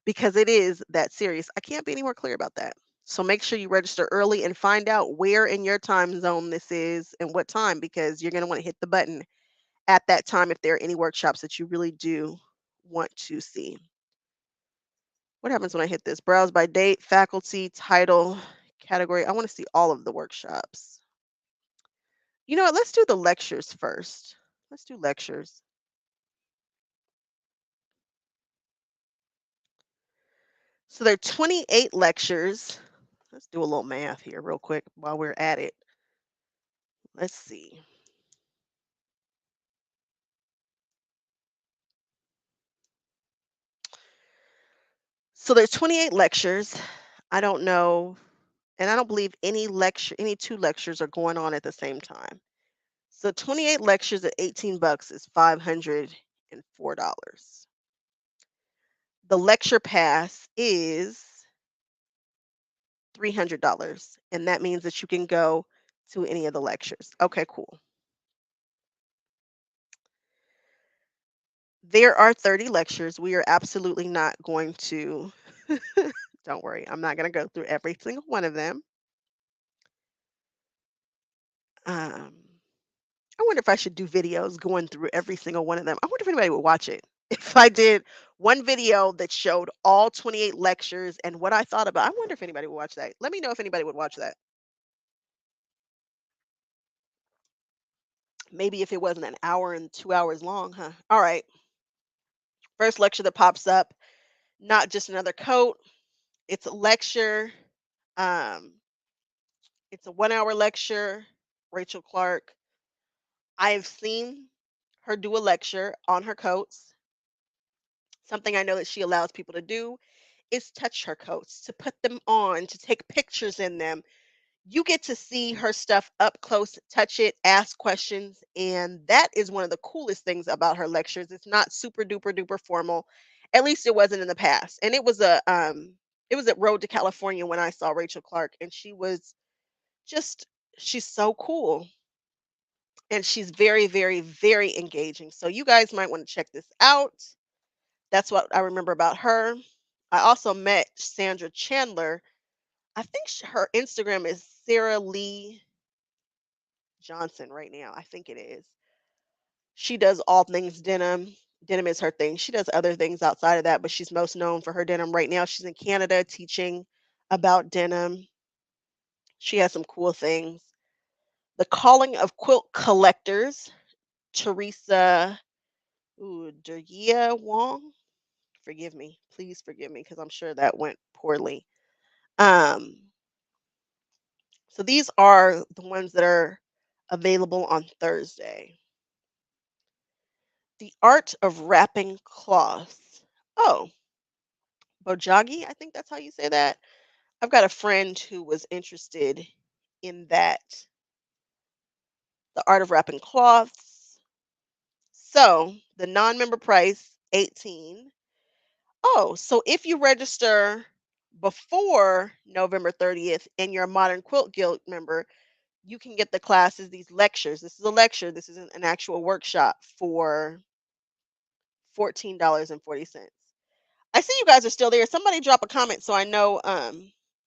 because it is that serious. I can't be any more clear about that. So make sure you register early and find out where in your time zone this is and what time, because you're gonna want to hit the button at that time if there are any workshops that you really do want to see. What happens when I hit this? Browse by date, faculty, title, category. I want to see all of the workshops. You know what? Let's do the lectures first. Let's do lectures. So there are 28 lectures. Let's do a little math here real quick while we're at it. Let's see. So there's 28 lectures. I don't know. And I don't believe any two lectures are going on at the same time. So 28 lectures at 18 bucks is $504. The lecture pass is $300, and that means that you can go to any of the lectures. Okay, cool. There are 30 lectures. We are absolutely not going to, don't worry, I'm not going to go through every single one of them. Um, I wonder if I should do videos going through every single one of them. I wonder if anybody would watch it. If I did one video that showed all 28 lectures and what I thought about, I wonder if anybody would watch that. Let me know if anybody would watch that. Maybe if it wasn't an hour and 2 hours long, huh? All right. First lecture that pops up, not just another coat. It's a lecture. Um, it's a 1 hour lecture. Rachel Clark. I have seen her do a lecture on her coats. Something I know that she allows people to do is touch her coats, to put them on, to take pictures in them. You get to see her stuff up close, touch it, ask questions, and that is one of the coolest things about her lectures. It's not super duper duper formal. At least it wasn't in the past. And it was at Road to California when I saw Rachel Clark, and she was just she's so cool, and she's very very very engaging. So you guys might want to check this out. That's what I remember about her. I also met Sandra Chandler. I think her Instagram is Sarah Lee Johnson right now. I think it is. She does all things denim. Denim is her thing. She does other things outside of that, but she's most known for her denim right now. She's in Canada teaching about denim. She has some cool things. The Calling of Quilt Collectors, Teresa Durgia Wong. Forgive me. Please forgive me because I'm sure that went poorly. Um, so these are the ones that are available on Thursday. The Art of Wrapping Cloths. Oh, Bojagi, I think that's how you say that. I've got a friend who was interested in that. The Art of Wrapping Cloths. So the non-member price, 18. Oh, so if you register before November 30th and you're a Modern Quilt Guild member, you can get the classes, these lectures. This is a lecture. This isn't an actual workshop for $14.40. I see you guys are still there. Somebody drop a comment so I know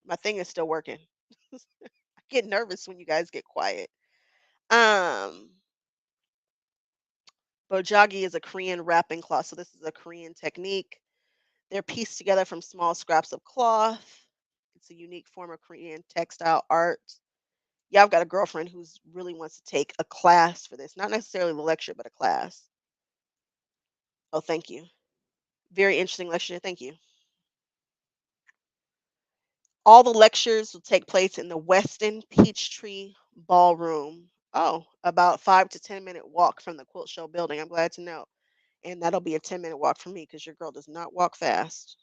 my thing is still working. I get nervous when you guys get quiet. Um Bojagi is a Korean wrapping cloth. So this is a Korean technique. They're pieced together from small scraps of cloth. It's a unique form of Korean textile art. Yeah, I've got a girlfriend who's really wants to take a class for this. Not necessarily the lecture, but a class. Oh, thank you. Very interesting lecture. Thank you. All the lectures will take place in the Westin Peachtree Ballroom. Oh, about 5 to 10 minute walk from the Quilt Show building. I'm glad to know. And that'll be a 10-minute walk for me because your girl does not walk fast.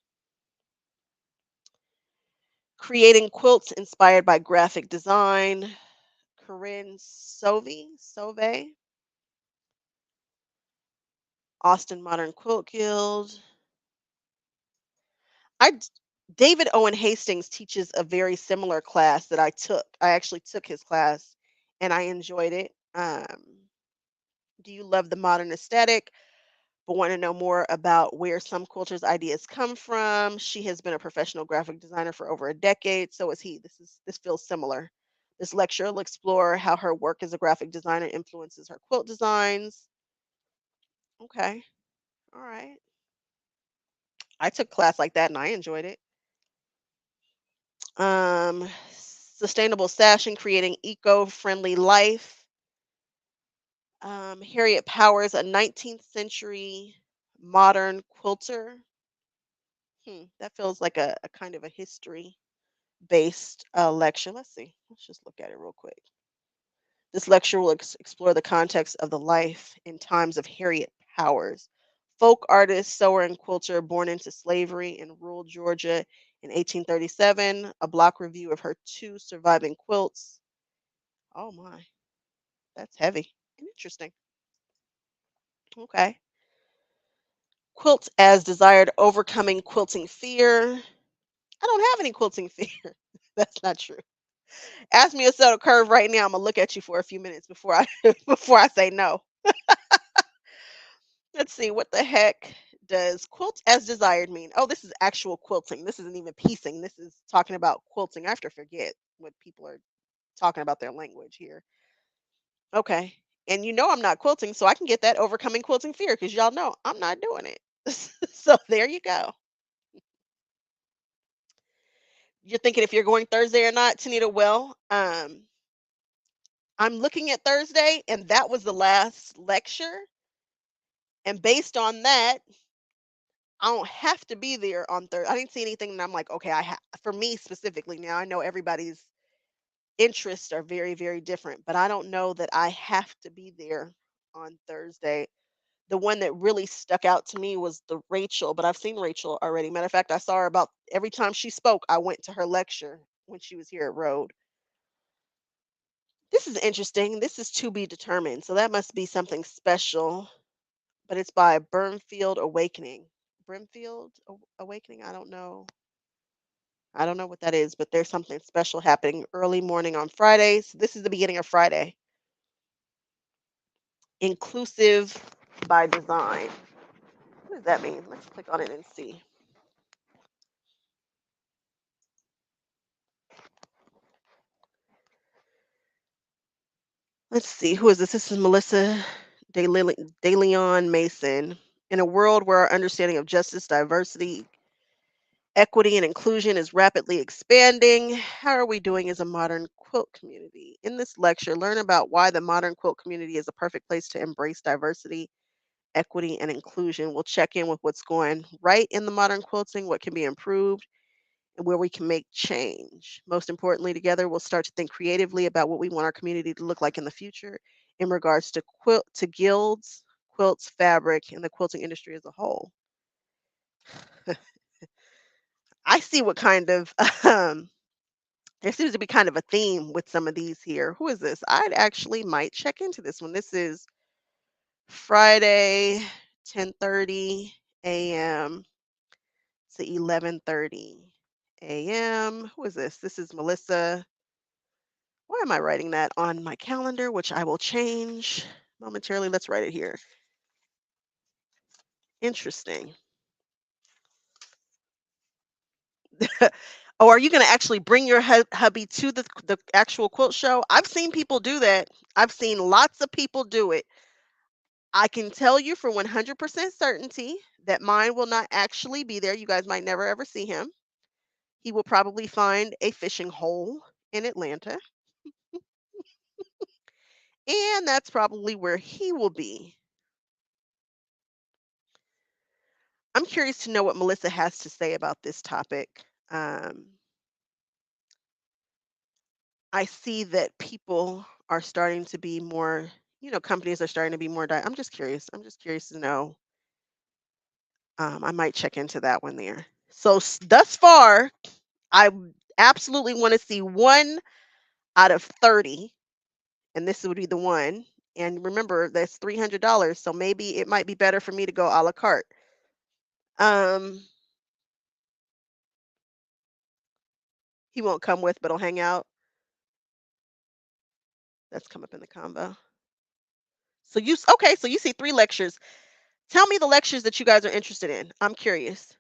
Creating quilts inspired by graphic design. Corinne Sove, Austin Modern Quilt Guild. I d- David Owen Hastings teaches a very similar class that I took. I actually took his class and I enjoyed it. Do you love the modern aesthetic but want to know more about where some quilters' ideas come from? She has been a professional graphic designer for over a decade. So is he. This feels similar. This lecture will explore how her work as a graphic designer influences her quilt designs. Okay. All right. I took class like that and I enjoyed it. Sustainable sashing, creating eco-friendly life. Harriet Powers, a 19th century modern quilter. That feels like a kind of a history based lecture. Let's see. Let's just look at it real quick. This lecture will explore the context of the life and times of Harriet Powers, folk artist, sewer, and quilter born into slavery in rural Georgia In 1837, a block review of her two surviving quilts. Oh my, that's heavy and interesting. Okay. Quilts as desired, overcoming quilting fear. I don't have any quilting fear. That's not true. Ask me a subtle curve right now. I'm gonna look at you for a few minutes before I before I say no. Let's see, what the heck does quilt as desired mean? Oh, this is actual quilting. This isn't even piecing. This is talking about quilting. I have to forget what people are talking about their language here. Okay. And you know I'm not quilting, so I can get that overcoming quilting fear because y'all know I'm not doing it. So there you go. You're thinking if you're going Thursday or not, Tanita? Well, I'm looking at Thursday, and that was the last lecture. And based on that, I don't have to be there on Thursday. I didn't see anything, and I'm like, okay, for me specifically. Now I know everybody's interests are very, very different, but I don't know that I have to be there on Thursday. The one that really stuck out to me was the Rachel, but I've seen Rachel already. Matter of fact, I saw her about every time she spoke. I went to her lecture when she was here at Rhode. This is interesting. This is to be determined. So that must be something special, but it's by Burnfield Awakening. Awakening? I don't know. I don't know what that is, but there's something special happening early morning on Fridays. This is the beginning of Friday. Inclusive by design. What does that mean? Let's click on it and see. Let's see. Who is this? This is Melissa De Leon Mason. In a world where our understanding of justice, diversity, equity, and inclusion is rapidly expanding, how are we doing as a modern quilt community? In this lecture, learn about why the modern quilt community is a perfect place to embrace diversity, equity, and inclusion. We'll check in with what's going right in the modern quilting, what can be improved, and where we can make change. Most importantly, together, we'll start to think creatively about what we want our community to look like in the future in regards to guilds, quilts, fabric, and the quilting industry as a whole. I see what kind of there seems to be kind of a theme with some of these here. Who is this? I'd actually might check into this one. This is Friday, 10:30 a.m. to 11:30 a.m. Who is this? This is Melissa. Why am I writing that on my calendar, which I will change momentarily? Let's write it here. Interesting. Oh, are you going to actually bring your hubby to the actual quilt show? I've seen people do that. I've seen lots of people do it. I can tell you for 100% certainty that mine will not actually be there. You guys might never ever see him. He will probably find a fishing hole in Atlanta, and that's probably where he will be. I'm curious to know what Melissa has to say about this topic. Um, I see that people are starting to be more, companies are starting to be more. I'm just curious. I'm just curious to know. I might check into that one there. So thus far, I absolutely want to see one out of 30, and this would be the one. And remember, that's $300, so maybe it might be better for me to go a la carte. Um, he won't come with, but he'll hang out. That's come up in the combo. So okay, so you see 3 lectures. Tell me the lectures that you guys are interested in. I'm curious.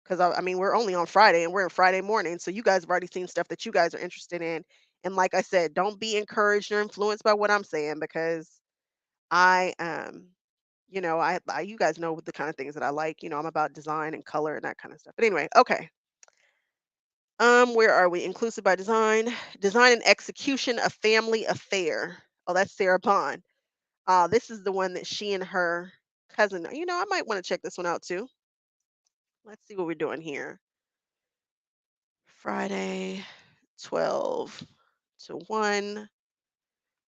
Because I mean, we're only on Friday and we're in Friday morning. So you guys have already seen stuff that you guys are interested in. And like I said, don't be encouraged or influenced by what I'm saying because I you guys know what the kind of things that I like. I'm about design and color and that kind of stuff. But anyway, okay. Where are we? Inclusive by design. Design and execution, a family affair. Oh, that's Sarah Bond. This is the one that she and her cousin, I might want to check this one out too. Let's see what we're doing here. Friday, 12 to 1,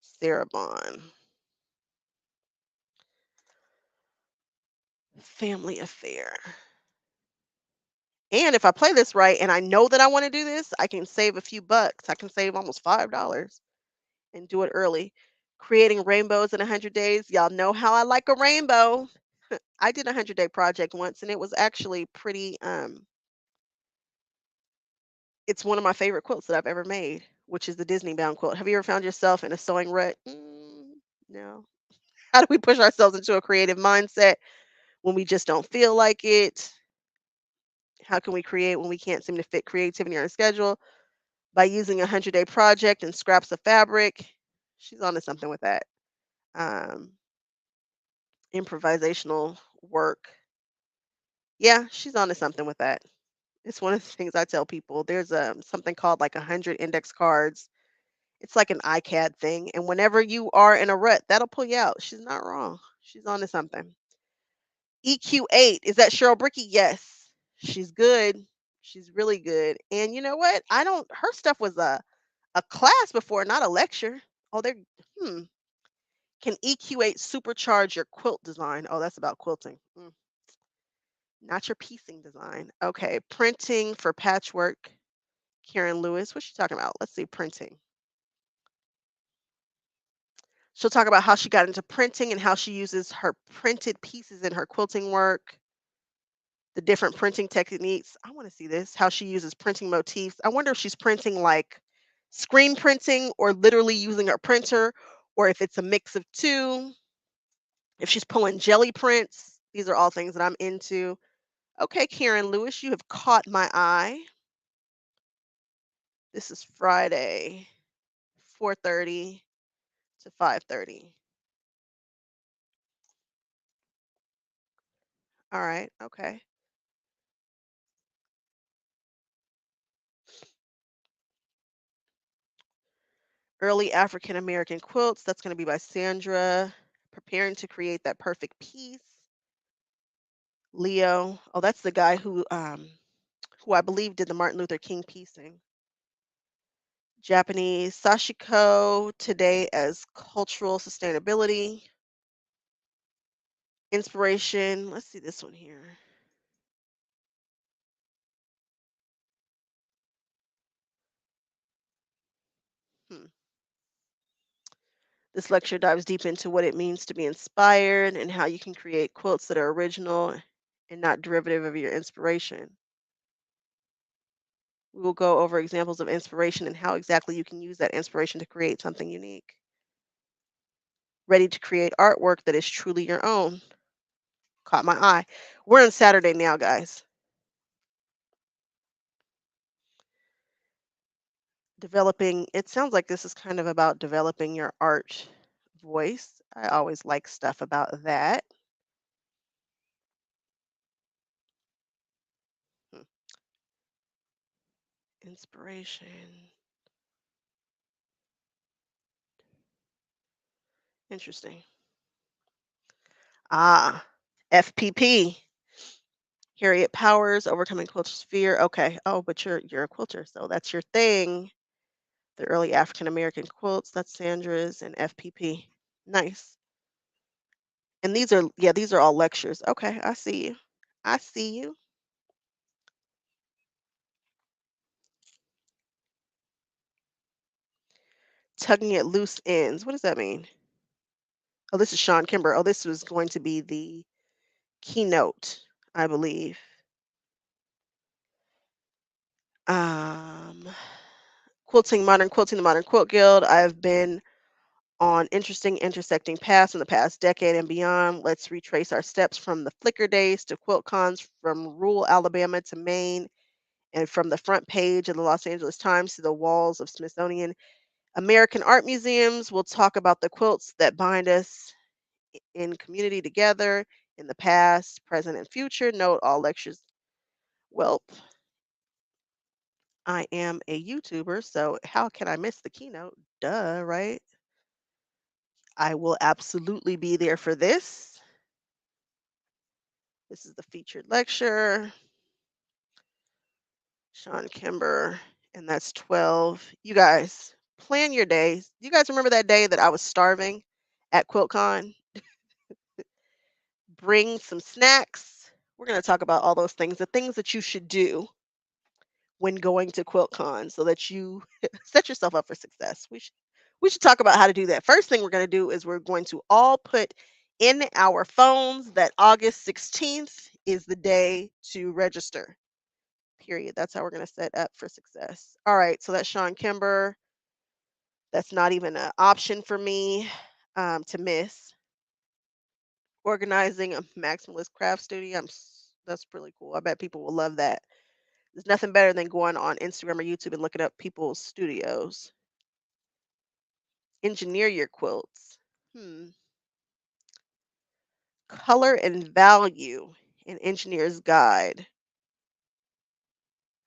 Sarah Bond. Family affair. And if I play this right and I know that I want to do this, I can save a few bucks. I can save almost $5 and do it early. Creating rainbows in 100 days. Y'all know how I like a rainbow. I did a 100-day project once and it was actually pretty it's one of my favorite quilts that I've ever made, which is the Disney bound quilt. Have you ever found yourself in a sewing rut? No. How do we push ourselves into a creative mindset when we just don't feel like it? How can we create when we can't seem to fit creativity on our schedule? By using a 100-day project and scraps of fabric. She's onto something with that. Um, Improvisational work. Yeah, she's onto something with that. It's one of the things I tell people. There's something called like 100 index cards. It's like an iCAD thing, and whenever you are in a rut, that'll pull you out. She's not wrong. She's onto something. EQ8, is that Cheryl Bricky? Yes. She's good. She's really good. And you know what? I don't her stuff was a class before, not a lecture. Oh, they're hmm. Can EQ8 supercharge your quilt design? Oh, that's about quilting. Not your piecing design. Okay, printing for patchwork. Karen Lewis, what's she talking about? Let's see, printing. She'll talk about how she got into printing and how she uses her printed pieces in her quilting work, the different printing techniques. I want to see this, how she uses printing motifs. I wonder if she's printing like screen printing or literally using her printer, or if it's a mix of two, if she's pulling jelly prints. These are all things that I'm into. Okay, Karen Lewis, you have caught my eye. This is Friday, 4:30 to 5:30. All right, okay. Early African American quilts. That's going to be by Sandra. Preparing to create that perfect piece. Leo. Oh, that's the guy who I believe did the Martin Luther King piecing. Japanese Sashiko today as cultural sustainability. Inspiration. Let's see this one here. Hmm. This lecture dives deep into what it means to be inspired and how you can create quotes that are original and not derivative of your inspiration. We will go over examples of inspiration and how exactly you can use that inspiration to create something unique. Ready to create artwork that is truly your own. Caught my eye. We're on Saturday now, guys. Developing, it sounds like this is kind of about developing your art voice. I always like stuff about that. Hmm. Inspiration. Interesting. Ah, FPP. Harriet Powers, Overcoming Culture's Fear. Okay. Oh, but you're a quilter, so that's your thing. The early African American quilts. That's Sandra's and FPP. Nice. And these are yeah, these are all lectures. Okay, I see you. I see you. Tugging at loose ends. What does that mean? Oh, this is Sean Kimber. Oh, this was going to be the keynote, I believe. Um, quilting, the Modern Quilt Guild. I've been on interesting intersecting paths in the past decade and beyond. Let's retrace our steps from the Flickr days to QuiltCons, from rural Alabama to Maine, and from the front page of the Los Angeles Times to the walls of Smithsonian American art museums. We'll talk about the quilts that bind us in community together in the past, present, and future. Note all lectures. Well, I am a YouTuber, so how can I miss the keynote? Duh, right? I will absolutely be there for this. This is the featured lecture. Sean Kimber, and that's 12. You guys, plan your days. You guys remember that day that I was starving at QuiltCon? Bring some snacks. We're going to talk about all those things, the things that you should do when going to QuiltCon so that you set yourself up for success. We should talk about how to do that. First thing we're going to do is we're going to all put in our phones that August 16th is the day to register. Period. That's how we're going to set up for success. All right, so that's Sean Kimber. That's not even an option for me to miss. Organizing a maximalist craft studio. That's really cool. I bet people will love that. There's nothing better than going on Instagram or YouTube and looking up people's studios. Engineer your quilts. Hmm. Color and value. An engineer's guide.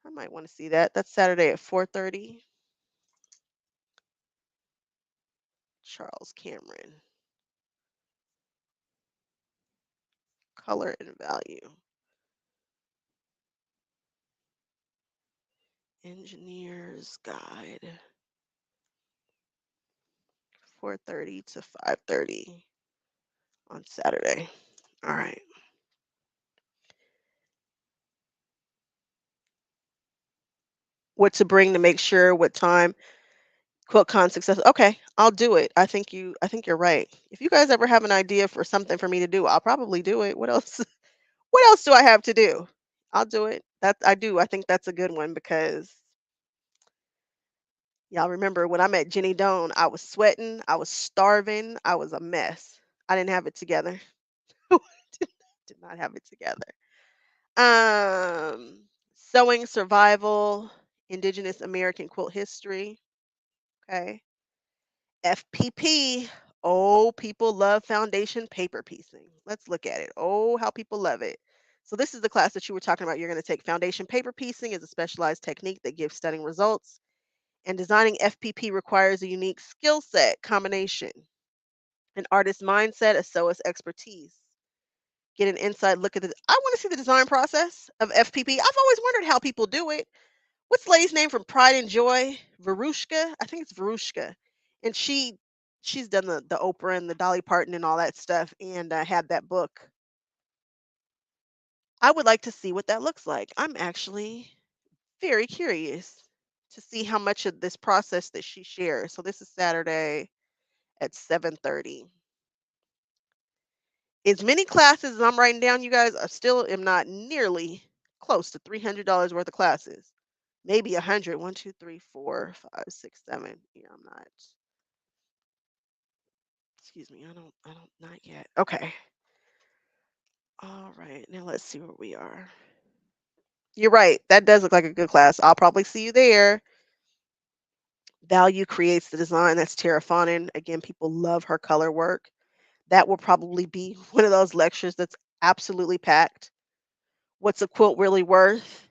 I might want to see that. That's Saturday at 4:30. Charles Cameron. Color and value. Engineer's guide. 4:30 to 5:30 on Saturday. All right. What to bring to make sure what time QuiltCon success. Okay, I'll do it. I think you're right. If you guys ever have an idea for something for me to do, I'll probably do it. What else what else do I have to do? I'll do it. That I do. I think that's a good one because y'all remember when I met Jenny Doan, I was sweating, I was starving, I was a mess. I didn't have it together. Did not have it together. Sewing survival, Indigenous American quilt history. Okay. FPP. Oh, people love foundation paper piecing. Let's look at it. Oh, how people love it. So this is the class that you were talking about. You're going to take foundation paper piecing is a specialized technique that gives stunning results. And designing FPP requires a unique skill set combination, an artist's mindset, a sewer's expertise. Get an inside look at the. I want to see the design process of FPP. I've always wondered how people do it. What's the lady's name from Pride and Joy? Verushka? I think it's Verushka. And she's done the Oprah and the Dolly Parton and all that stuff and had that book. I would like to see what that looks like. I'm actually very curious to see how much of this process that she shares. So this is Saturday at 7:30. As many classes as I'm writing down, you guys, I still am not nearly close to $300 worth of classes. Maybe 100. 1, 2, 3, 4, 5, 6, 7. Yeah, I'm not. Excuse me. I don't, not yet. Okay. All right. Now let's see where we are. You're right. That does look like a good class. I'll probably see you there. Value creates the design. That's Terrafonin. Again, people love her color work. That will probably be one of those lectures that's absolutely packed. What's a quilt really worth?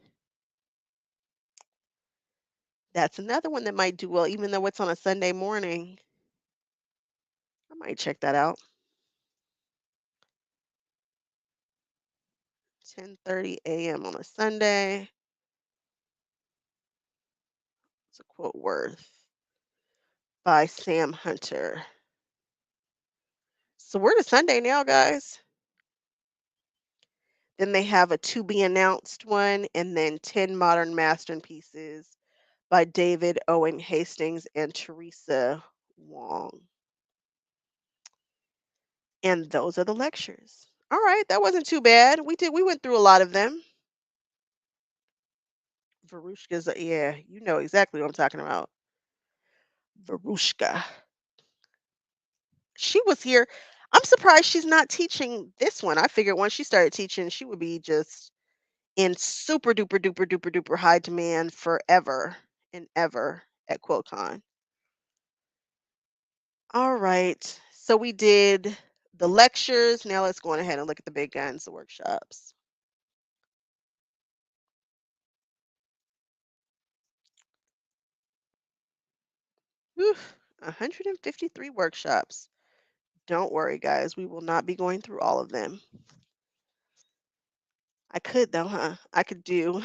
That's another one that might do well, even though it's on a Sunday morning. I might check that out. 10:30 a.m. on a Sunday. It's a quote worth by Sam Hunter. So we're to Sunday now, guys. Then they have a to be announced one, and then 10 modern masterpieces by David Owen Hastings and Teresa Wong. And those are the lectures. All right, that wasn't too bad. We went through a lot of them. Verushka's, yeah, you know exactly what I'm talking about. Verushka. She was here. I'm surprised she's not teaching this one. I figured once she started teaching, she would be just in super duper duper duper duper high demand forever and ever at QuiltCon. All right. So we did the lectures. Now let's go on ahead and look at the big guns, the workshops. Whew, 153 workshops. Don't worry, guys. We will not be going through all of them. I could though, huh? I could do,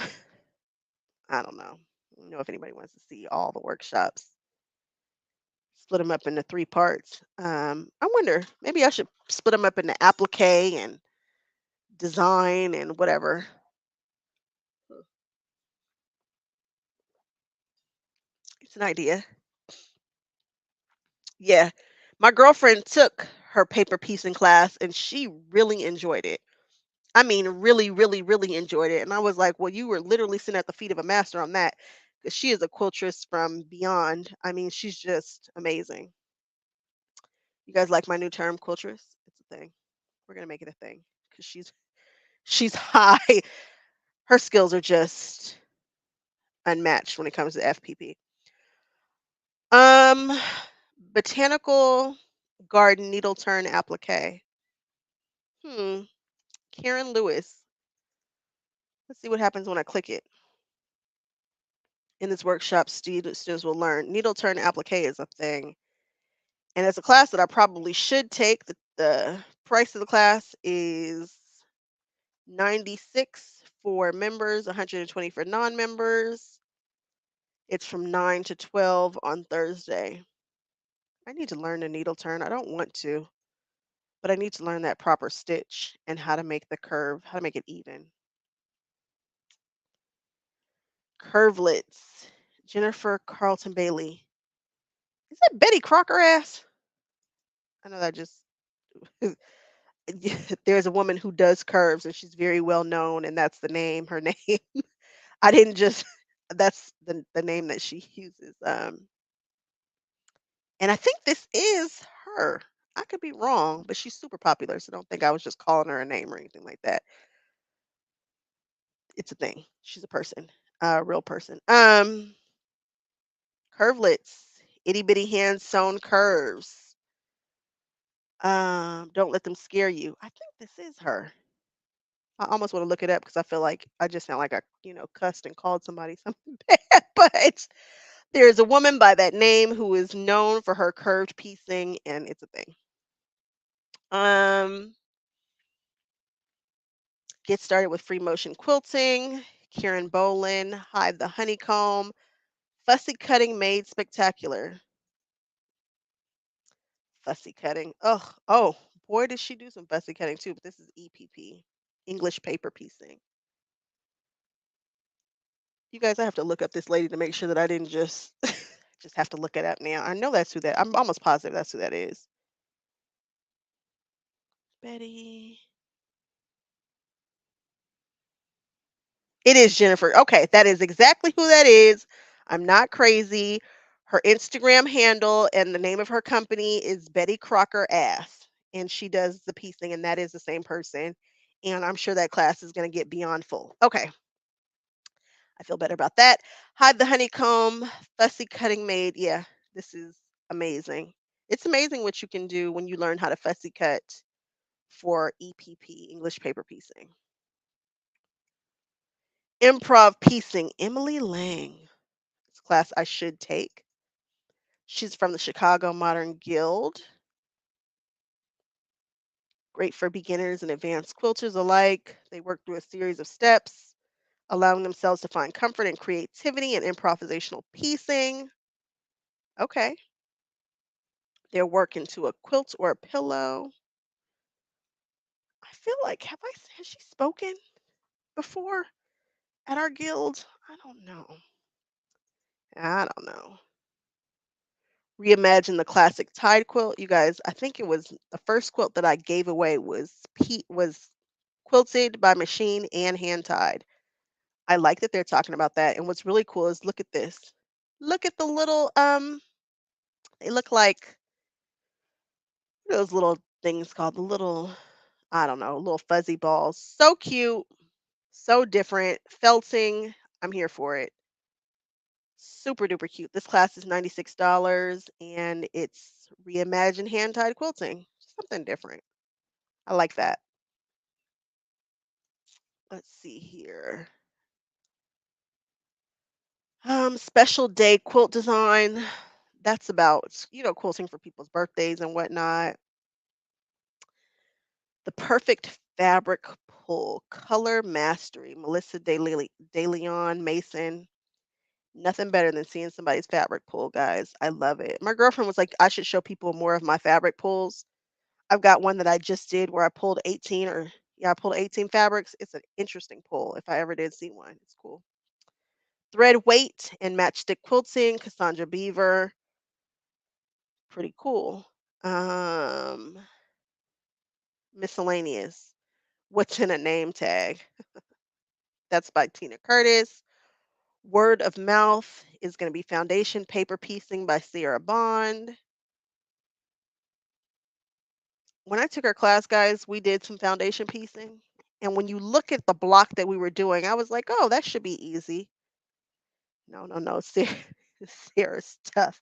I don't know. I don't know if anybody wants to see all the workshops. Split them up into 3 parts. I wonder, maybe I should split them up into applique and design and whatever. It's an idea. Yeah. My girlfriend took her paper piecing class and she really enjoyed it. I mean, really, really, really enjoyed it. And I was like, well, you were literally sitting at the feet of a master on that because she is a quiltress from beyond. I mean, she's just amazing. You guys like my new term, quiltress? It's a thing. We're gonna make it a thing because she's high. Her skills are just unmatched when it comes to FPP. Um, botanical garden needle turn applique. Hmm. Karen Lewis. Let's see what happens when I click it. In this workshop, students will learn needle turn applique is a thing, and it's a class that I probably should take. The price of the class is 96 for members, 120 for non-members. It's from 9 to 12 on Thursday. I need to learn the needle turn. I don't want to, but I need to learn that proper stitch and how to make the curve, how to make it even. Curvelets. Jennifer Carlton Bailey. Is that Betty Crocker ass? I know that just there's a woman who does curves and she's very well known and that's the name, her name. I didn't just that's the name that she uses. And I think this is her. I could be wrong, but she's super popular, so don't think I was just calling her a name or anything like that. It's a thing. She's a person, a real person. Curvelets, itty bitty hand sewn curves. Don't let them scare you. I think this is her. I almost want to look it up because I feel like I just sound like I, cussed and called somebody something bad. But there's a woman by that name who is known for her curved piecing, and it's a thing. Um, get started with free motion quilting. Karen Bolin, hide the honeycomb. Fussy cutting made spectacular. Fussy cutting. Oh, boy, did she do some fussy cutting too. But this is EPP, English paper piecing. You guys, I have to look up this lady to make sure that I didn't just just have to look it up now. I know that's who that. I'm almost positive that's who that is. Betty. It is Jennifer. Okay, that is exactly who that is. I'm not crazy. Her Instagram handle and the name of her company is Betty Crocker Ass, and she does the piecing, and that is the same person. And I'm sure that class is going to get beyond full. Okay, I feel better about that. Hide the honeycomb, fussy cutting made. Yeah, this is amazing. It's amazing what you can do when you learn how to fussy cut for EPP, English paper piecing. Improv piecing, Emily Lang. It's a class I should take. She's from the Chicago Modern Guild. Great for beginners and advanced quilters alike. They work through a series of steps, allowing themselves to find comfort and creativity in improvisational piecing. Okay. Their work into a quilt or a pillow. I feel like has she spoken before at our guild? I don't know. I don't know. Reimagine the classic tide quilt. You guys, I think it was the first quilt that I gave away was quilted by machine and hand tied. I like that they're talking about that. And what's really cool is look at this. Look at the little they look like those little things called the little I don't know, little fuzzy balls. So cute, so different. Felting, I'm here for it. Super duper cute. This class is $96 and it's reimagine hand tied quilting. Something different. I like that. Let's see here. Special day quilt design. That's about, quilting for people's birthdays and whatnot. The perfect fabric pull, color mastery. Melissa De Leon Mason. Nothing better than seeing somebody's fabric pull, guys. I love it. My girlfriend was like, I should show people more of my fabric pulls. I've got one that I just did where I pulled 18 or Yeah, I pulled 18 fabrics. It's an interesting pull if I ever did see one. It's cool. Thread weight and matchstick quilting, Cassandra Beaver. Pretty cool. Um, miscellaneous. What's in a name tag? That's by Tina Curtis. Word of mouth is going to be foundation paper piecing by Sierra Bond. When I took our class, guys, we did some foundation piecing. And when you look at the block that we were doing, I was like, oh, that should be easy. No, no, no. Sarah's tough.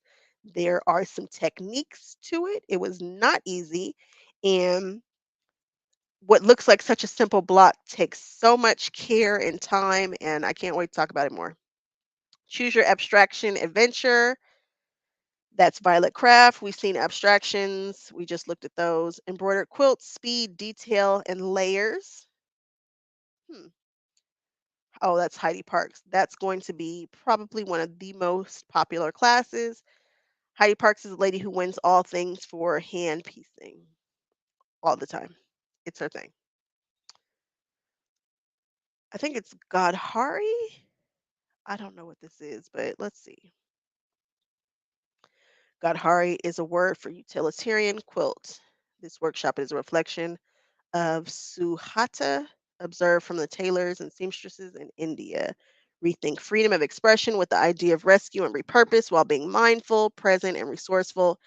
There are some techniques to it. It was not easy. And what looks like such a simple block takes so much care and time. And I can't wait to talk about it more. Choose your abstraction adventure. That's Violet Craft. We've seen abstractions. We just looked at those. Embroidered quilts, speed, detail, and layers. Hmm. Oh, that's Heidi Parks. That's going to be probably one of the most popular classes. Heidi Parks is a lady who wins all things for hand piecing all the time. It's her thing. I think it's Godhari. I don't know what this is, but let's see. Godhari is a word for utilitarian quilt. This workshop is a reflection of Suhata observed from the tailors and seamstresses in India. Rethink freedom of expression with the idea of rescue and repurpose while being mindful, present, and resourceful.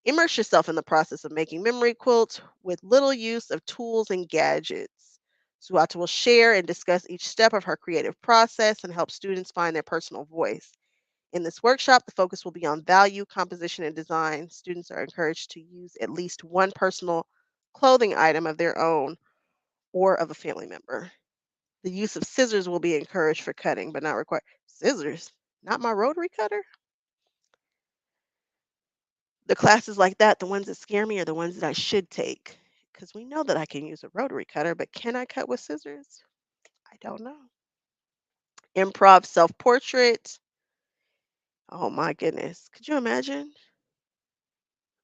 Immerse yourself in the process of making memory quilts with little use of tools and gadgets. Suhata will share and discuss each step of her creative process and help students find their personal voice. In this workshop, the focus will be on value, composition, and design. Students are encouraged to use at least one personal clothing item of their own or of a family member. The use of scissors will be encouraged for cutting, but not required. Scissors? Not my rotary cutter? The classes like that, the ones that scare me, are the ones that I should take. Because we know that I can use a rotary cutter, but can I cut with scissors? I don't know. Improv self portrait. Oh my goodness. Could you imagine?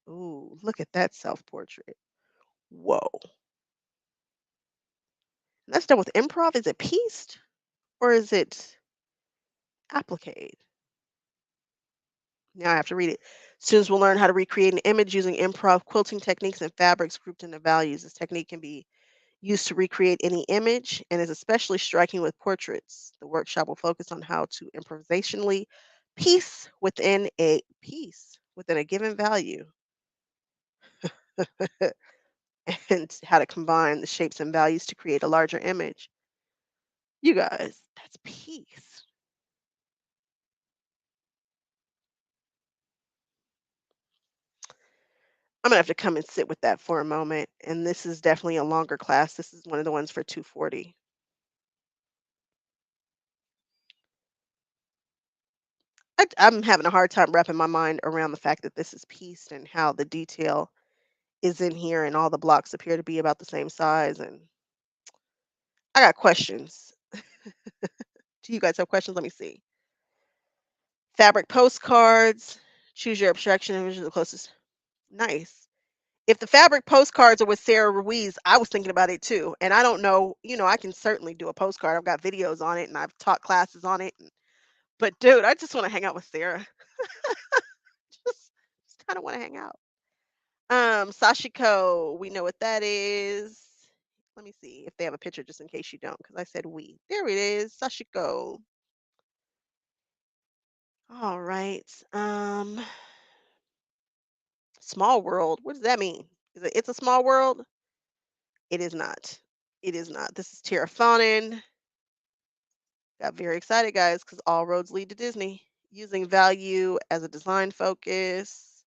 Ooh, look at that self portrait. Whoa. And that's done with improv. Is it pieced or is it appliqued? Now I have to read it. Students will learn how to recreate an image using improv quilting techniques and fabrics grouped into values. This technique can be used to recreate any image and is especially striking with portraits. The workshop will focus on how to improvisationally piece within a given value and how to combine the shapes and values to create a larger image. You guys, that's peace. I'm gonna have to come and sit with that for a moment. And this is definitely a longer class. This is one of the ones for 240. I'm having a hard time wrapping my mind around the fact that this is pieced and how the detail is in here and all the blocks appear to be about the same size. And I got questions. Do you guys have questions? Let me see. Fabric postcards. Choose your abstraction image the closest. Nice. If the fabric postcards are with Sarah Ruiz, I was thinking about it too. And I don't know, I can certainly do a postcard. I've got videos on it and I've taught classes on it. But dude, I just want to hang out with Sarah. Just kind of want to hang out. Sashiko, we know what that is. Let me see if they have a picture just in case you don't, because I said we. There it is, Sashiko. All right. Small world. What does that mean? Is it it's a small world? It is not. It is not. This is Tara Fawnin. Got very excited, guys, because all roads lead to Disney. Using value as a design focus.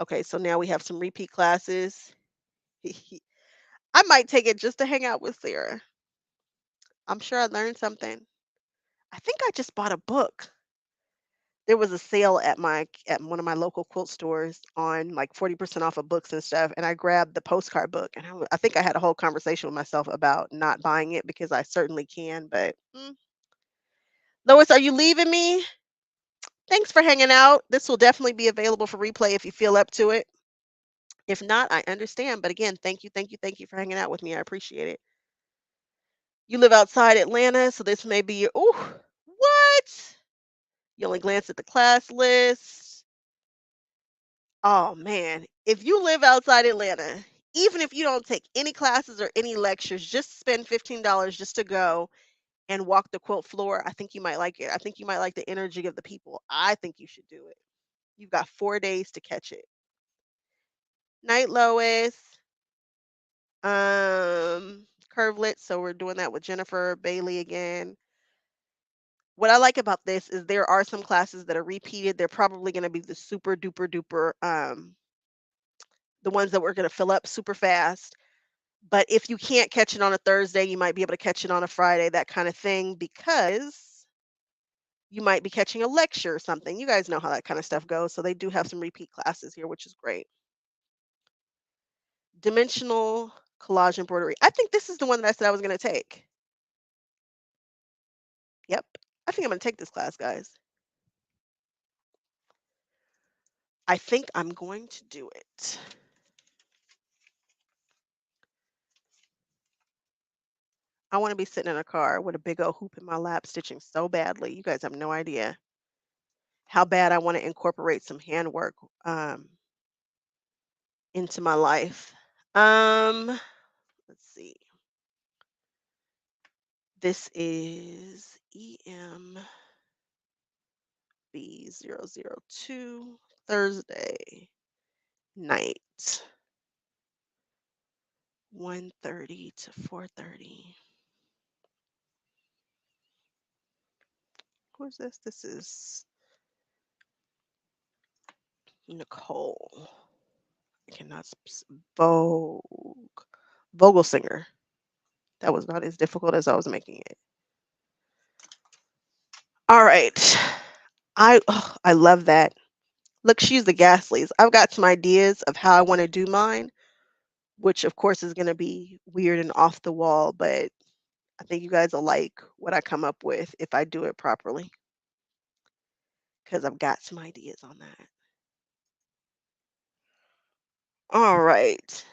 Okay, so now we have some repeat classes. I might take it just to hang out with Sarah. I'm sure I learned something. I think I just bought a book. There was a sale at one of my local quilt stores on like 40% off of books and stuff, and I grabbed the postcard book, and I think I had a whole conversation with myself about not buying it because I certainly can, but Lois, are you leaving me? Thanks for hanging out. This will definitely be available for replay if you feel up to it. If not, I understand. But again, thank you, thank you, thank you for hanging out with me. I appreciate it. You live outside Atlanta, so this may be your. Ooh, what? You only glance at the class list. Oh man, if you live outside Atlanta, even if you don't take any classes or any lectures, just spend $15 just to go and walk the quilt floor. I think you might like it. I think you might like the energy of the people. I think you should do it. You've got 4 days to catch it. Night Lois, curvelet. So we're doing that with Jennifer Bailey again. What I like about this is there are some classes that are repeated. They're probably going to be the super duper duper the ones that we're going to fill up super fast. But if you can't catch it on a Thursday, you might be able to catch it on a Friday, that kind of thing, because you might be catching a lecture or something. You guys know how that kind of stuff goes. So they do have some repeat classes here, which is great. Dimensional collage embroidery. I think this is the one that I said I was going to take. Yep. I think I'm going to take this class, guys. I think I'm going to do it. I want to be sitting in a car with a big old hoop in my lap stitching so badly. You guys have no idea how bad I want to incorporate some handwork into my life. Let's see. This is EMB002 Thursday night, 1:30 to 4:30. Who's this? This is Nicole. I cannot Vogue. Vogelsinger. That was not as difficult as I was making it. All right. I love that. Look, she's the Gasleys. I've got some ideas of how I want to do mine, which of course is going to be weird and off the wall, but I think you guys will like what I come up with if I do it properly, because I've got some ideas on that. All right.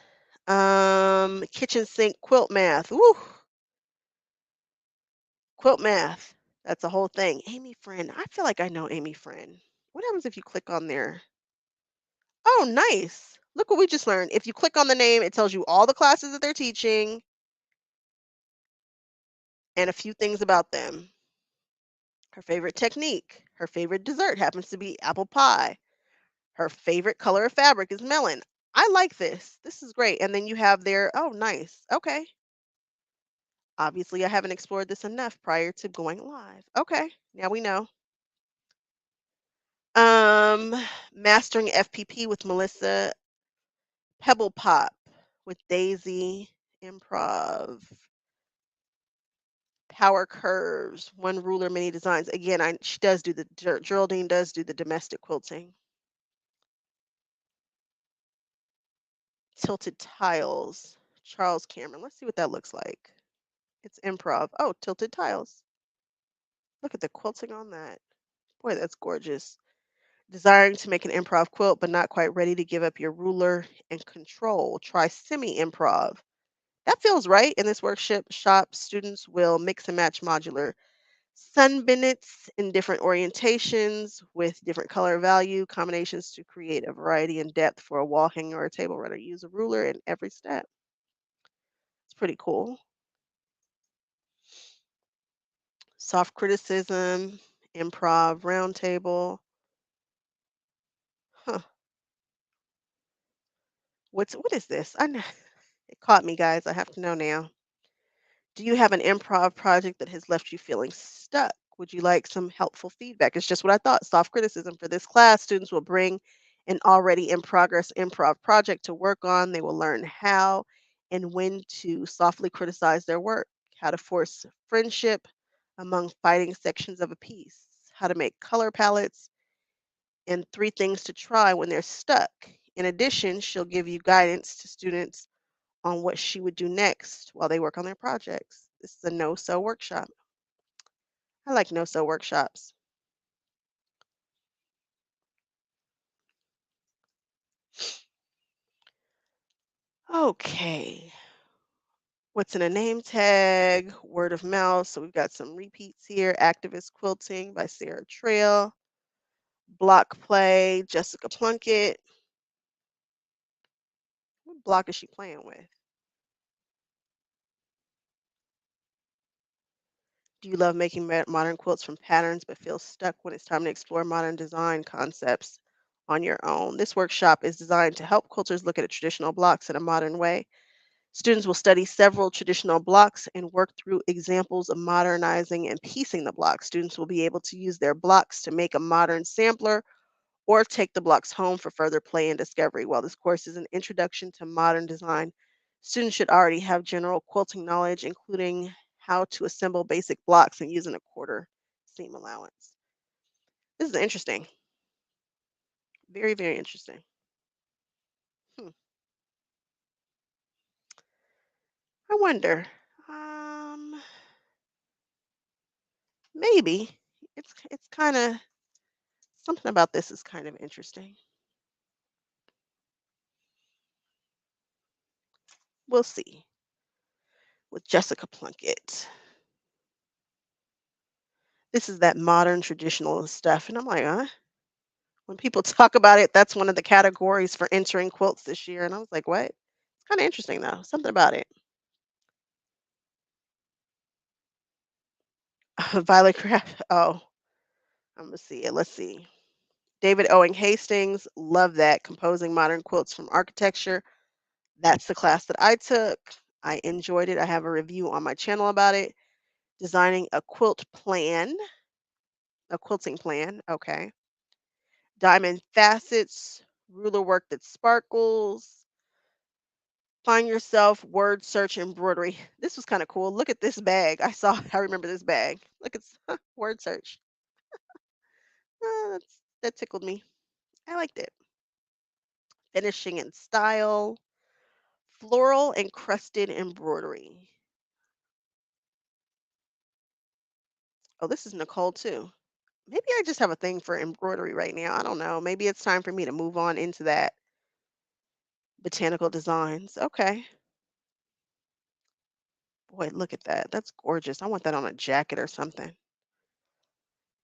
Kitchen sink quilt math. Woo! Quilt math. That's a whole thing. Amy Friend. I feel like I know Amy Friend. What happens if you click on there? Oh, nice. Look what we just learned. If you click on the name, it tells you all the classes that they're teaching and a few things about them. Her favorite technique. Her favorite dessert happens to be apple pie. Her favorite color of fabric is melon. I like this. This is great. And then you have their, oh, nice. Okay. Obviously, I haven't explored this enough prior to going live. Okay. Now we know. Um, Mastering FPP with Melissa, Pebble Pop with Daisy, Improv, Power Curves, One Ruler, Many Designs. Again, she does do the Geraldine does do the domestic quilting. Tilted Tiles, Charles Cameron. Let's see what that looks like. It's improv. Oh, Tilted Tiles. Look at the quilting on that. Boy, that's gorgeous. Desiring to make an improv quilt, but not quite ready to give up your ruler and control. Try semi-improv. That feels right. In this workshop, students will mix and match modular sunbonnets in different orientations with different color value combinations to create a variety and depth for a wall hanger or a table runner. Use a ruler in every step. It's pretty cool. Soft criticism, improv roundtable. Huh. What is this? I know it caught me, guys. I have to know now. Do you have an improv project that has left you feeling stuck? Would you like some helpful feedback? It's just what I thought. Soft criticism for this class. Students will bring an already in progress improv project to work on. They will learn how and when to softly criticize their work, how to force friendship among fighting sections of a piece, how to make color palettes, and 3 things to try when they're stuck. In addition, she'll give you guidance to students on what she would do next while they work on their projects. This is a no-sew workshop. I like no-sew workshops. Okay. What's in a name tag? Word of mouth. So we've got some repeats here. Activist Quilting by Sarah Trail. Block play, Jessica Plunkett. What block is she playing with? Do you love making modern quilts from patterns but feel stuck when it's time to explore modern design concepts on your own? This workshop is designed to help quilters look at traditional blocks in a modern way. Students will study several traditional blocks and work through examples of modernizing and piecing the blocks. Students will be able to use their blocks to make a modern sampler or take the blocks home for further play and discovery. While this course is an introduction to modern design, students should already have general quilting knowledge, including how to assemble basic blocks and using a quarter seam allowance. This is interesting. Very, very interesting. Hmm. I wonder. Um, maybe it's kind of something about this is kind of interesting. We'll see with Jessica Plunkett. This is that modern traditional stuff, and I'm like, huh? When people talk about it, that's one of the categories for entering quilts this year, and I was like, "What?" It's kinda interesting, though, something about it. Violet Craft oh, Imma see it, let's see. David Owen Hastings, love that, composing modern quilts from architecture. That's the class that I took. I enjoyed it, I have a review on my channel about it. Designing a quilting plan, okay. Diamond facets, ruler work that sparkles. Find yourself, word search embroidery. This was kind of cool. Look at this bag. I remember this bag. Look at word search. That tickled me. I liked it. Finishing in style, floral encrusted embroidery. Oh, this is Nicole too. Maybe I just have a thing for embroidery right now. I don't know. Maybe it's time for me to move on into that. Botanical designs. Okay. Boy, look at that. That's gorgeous. I want that on a jacket or something.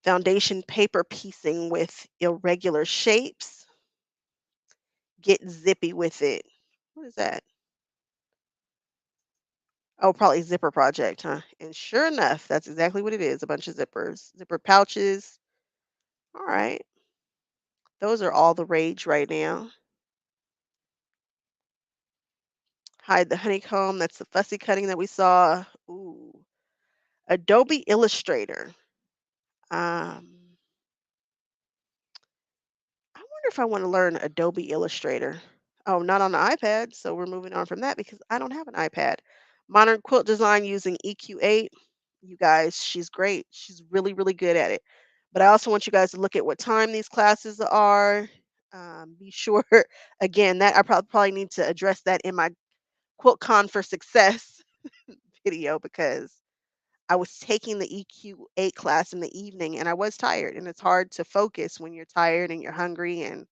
Foundation paper piecing with irregular shapes. Get zippy with it. What is that? Oh, probably zipper project, huh? And sure enough, that's exactly what it is. A bunch of zippers, zipper pouches. All right. Those are all the rage right now. Hide the honeycomb. That's the fussy cutting that we saw. Ooh. Adobe Illustrator. Um, I wonder if I want to learn Adobe Illustrator. Oh, not on the iPad. So we're moving on from that because I don't have an iPad. Modern quilt design using EQ8. You guys, she's great. She's really, really good at it. But I also want you guys to look at what time these classes are. Be sure, again, that I probably need to address that in my QuiltCon for Success video because I was taking the EQ8 class in the evening and I was tired. And it's hard to focus when you're tired and you're hungry and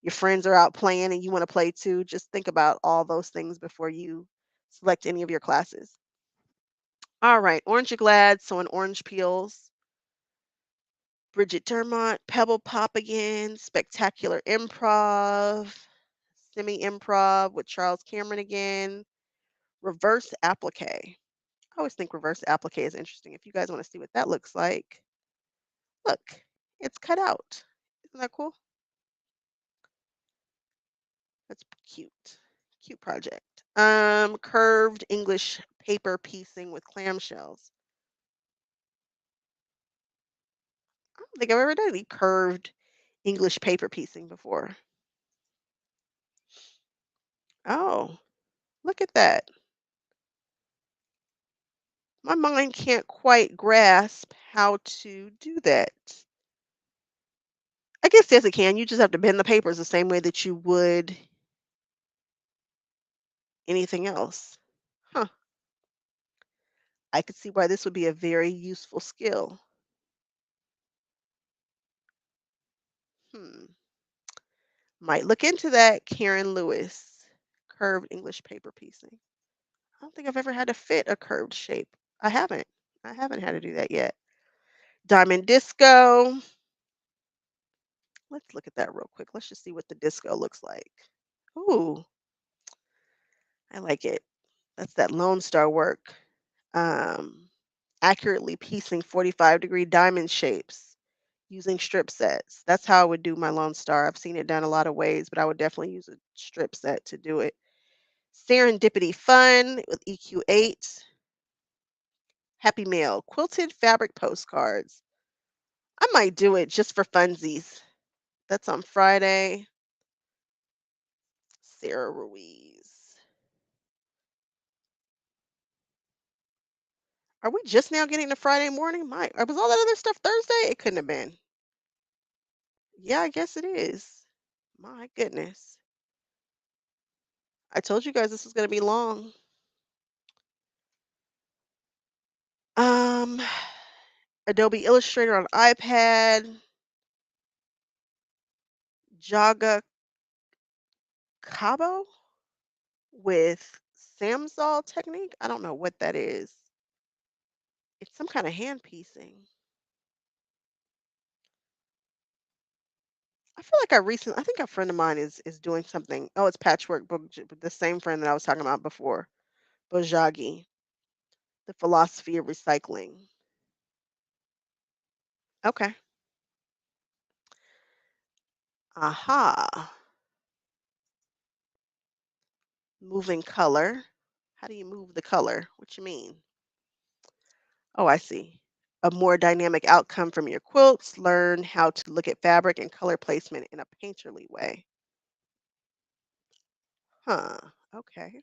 your friends are out playing and you want to play too. Just think about all those things before you select any of your classes. All right, Orange Glad, so in orange peels. Bridget Dermont, Pebble Pop again, Spectacular Improv, Semi Improv with Charles Cameron again, Reverse Applique. I always think reverse applique is interesting. If you guys want to see what that looks like, look, it's cut out. Isn't that cool? That's cute. Cute project. Curved English paper piecing with clamshells. I don't think I've ever done any curved English paper piecing before. Oh, look at that. My mind can't quite grasp how to do that. I guess yes, it can. You just have to bend the papers the same way that you would anything else. Huh. I could see why this would be a very useful skill. Hmm. Might look into that, Karen Lewis. curved English paper piecing. I don't think I've ever had to fit a curved shape. I haven't. I haven't had to do that yet. Diamond disco. Let's look at that real quick. Let's just see what the disco looks like. Ooh, I like it. That's that Lone Star work. Um, Accurately piecing 45-degree diamond shapes using strip sets. That's how I would do my Lone Star. I've seen it done a lot of ways, but I would definitely use a strip set to do it. Serendipity Fun with EQ8. Happy Mail, quilted fabric postcards. I might do it just for funsies. That's on Friday. Sarah Ruiz. Are we just now getting to Friday morning? My, was all that other stuff Thursday? It couldn't have been. Yeah, I guess it is. My goodness. I told you guys this was going to be long. Um, Adobe Illustrator on iPad, Jaga Cabo with Samsol technique. I don't know what that is. It's some kind of hand piecing. I feel like I think a friend of mine is doing something. Oh, it's patchwork, but the same friend that I was talking about before, Bojagi, the philosophy of recycling. Okay. Aha. Moving color. How do you move the color? What you mean? Oh, I see. A more dynamic outcome from your quilts. Learn how to look at fabric and color placement in a painterly way. Huh. Okay.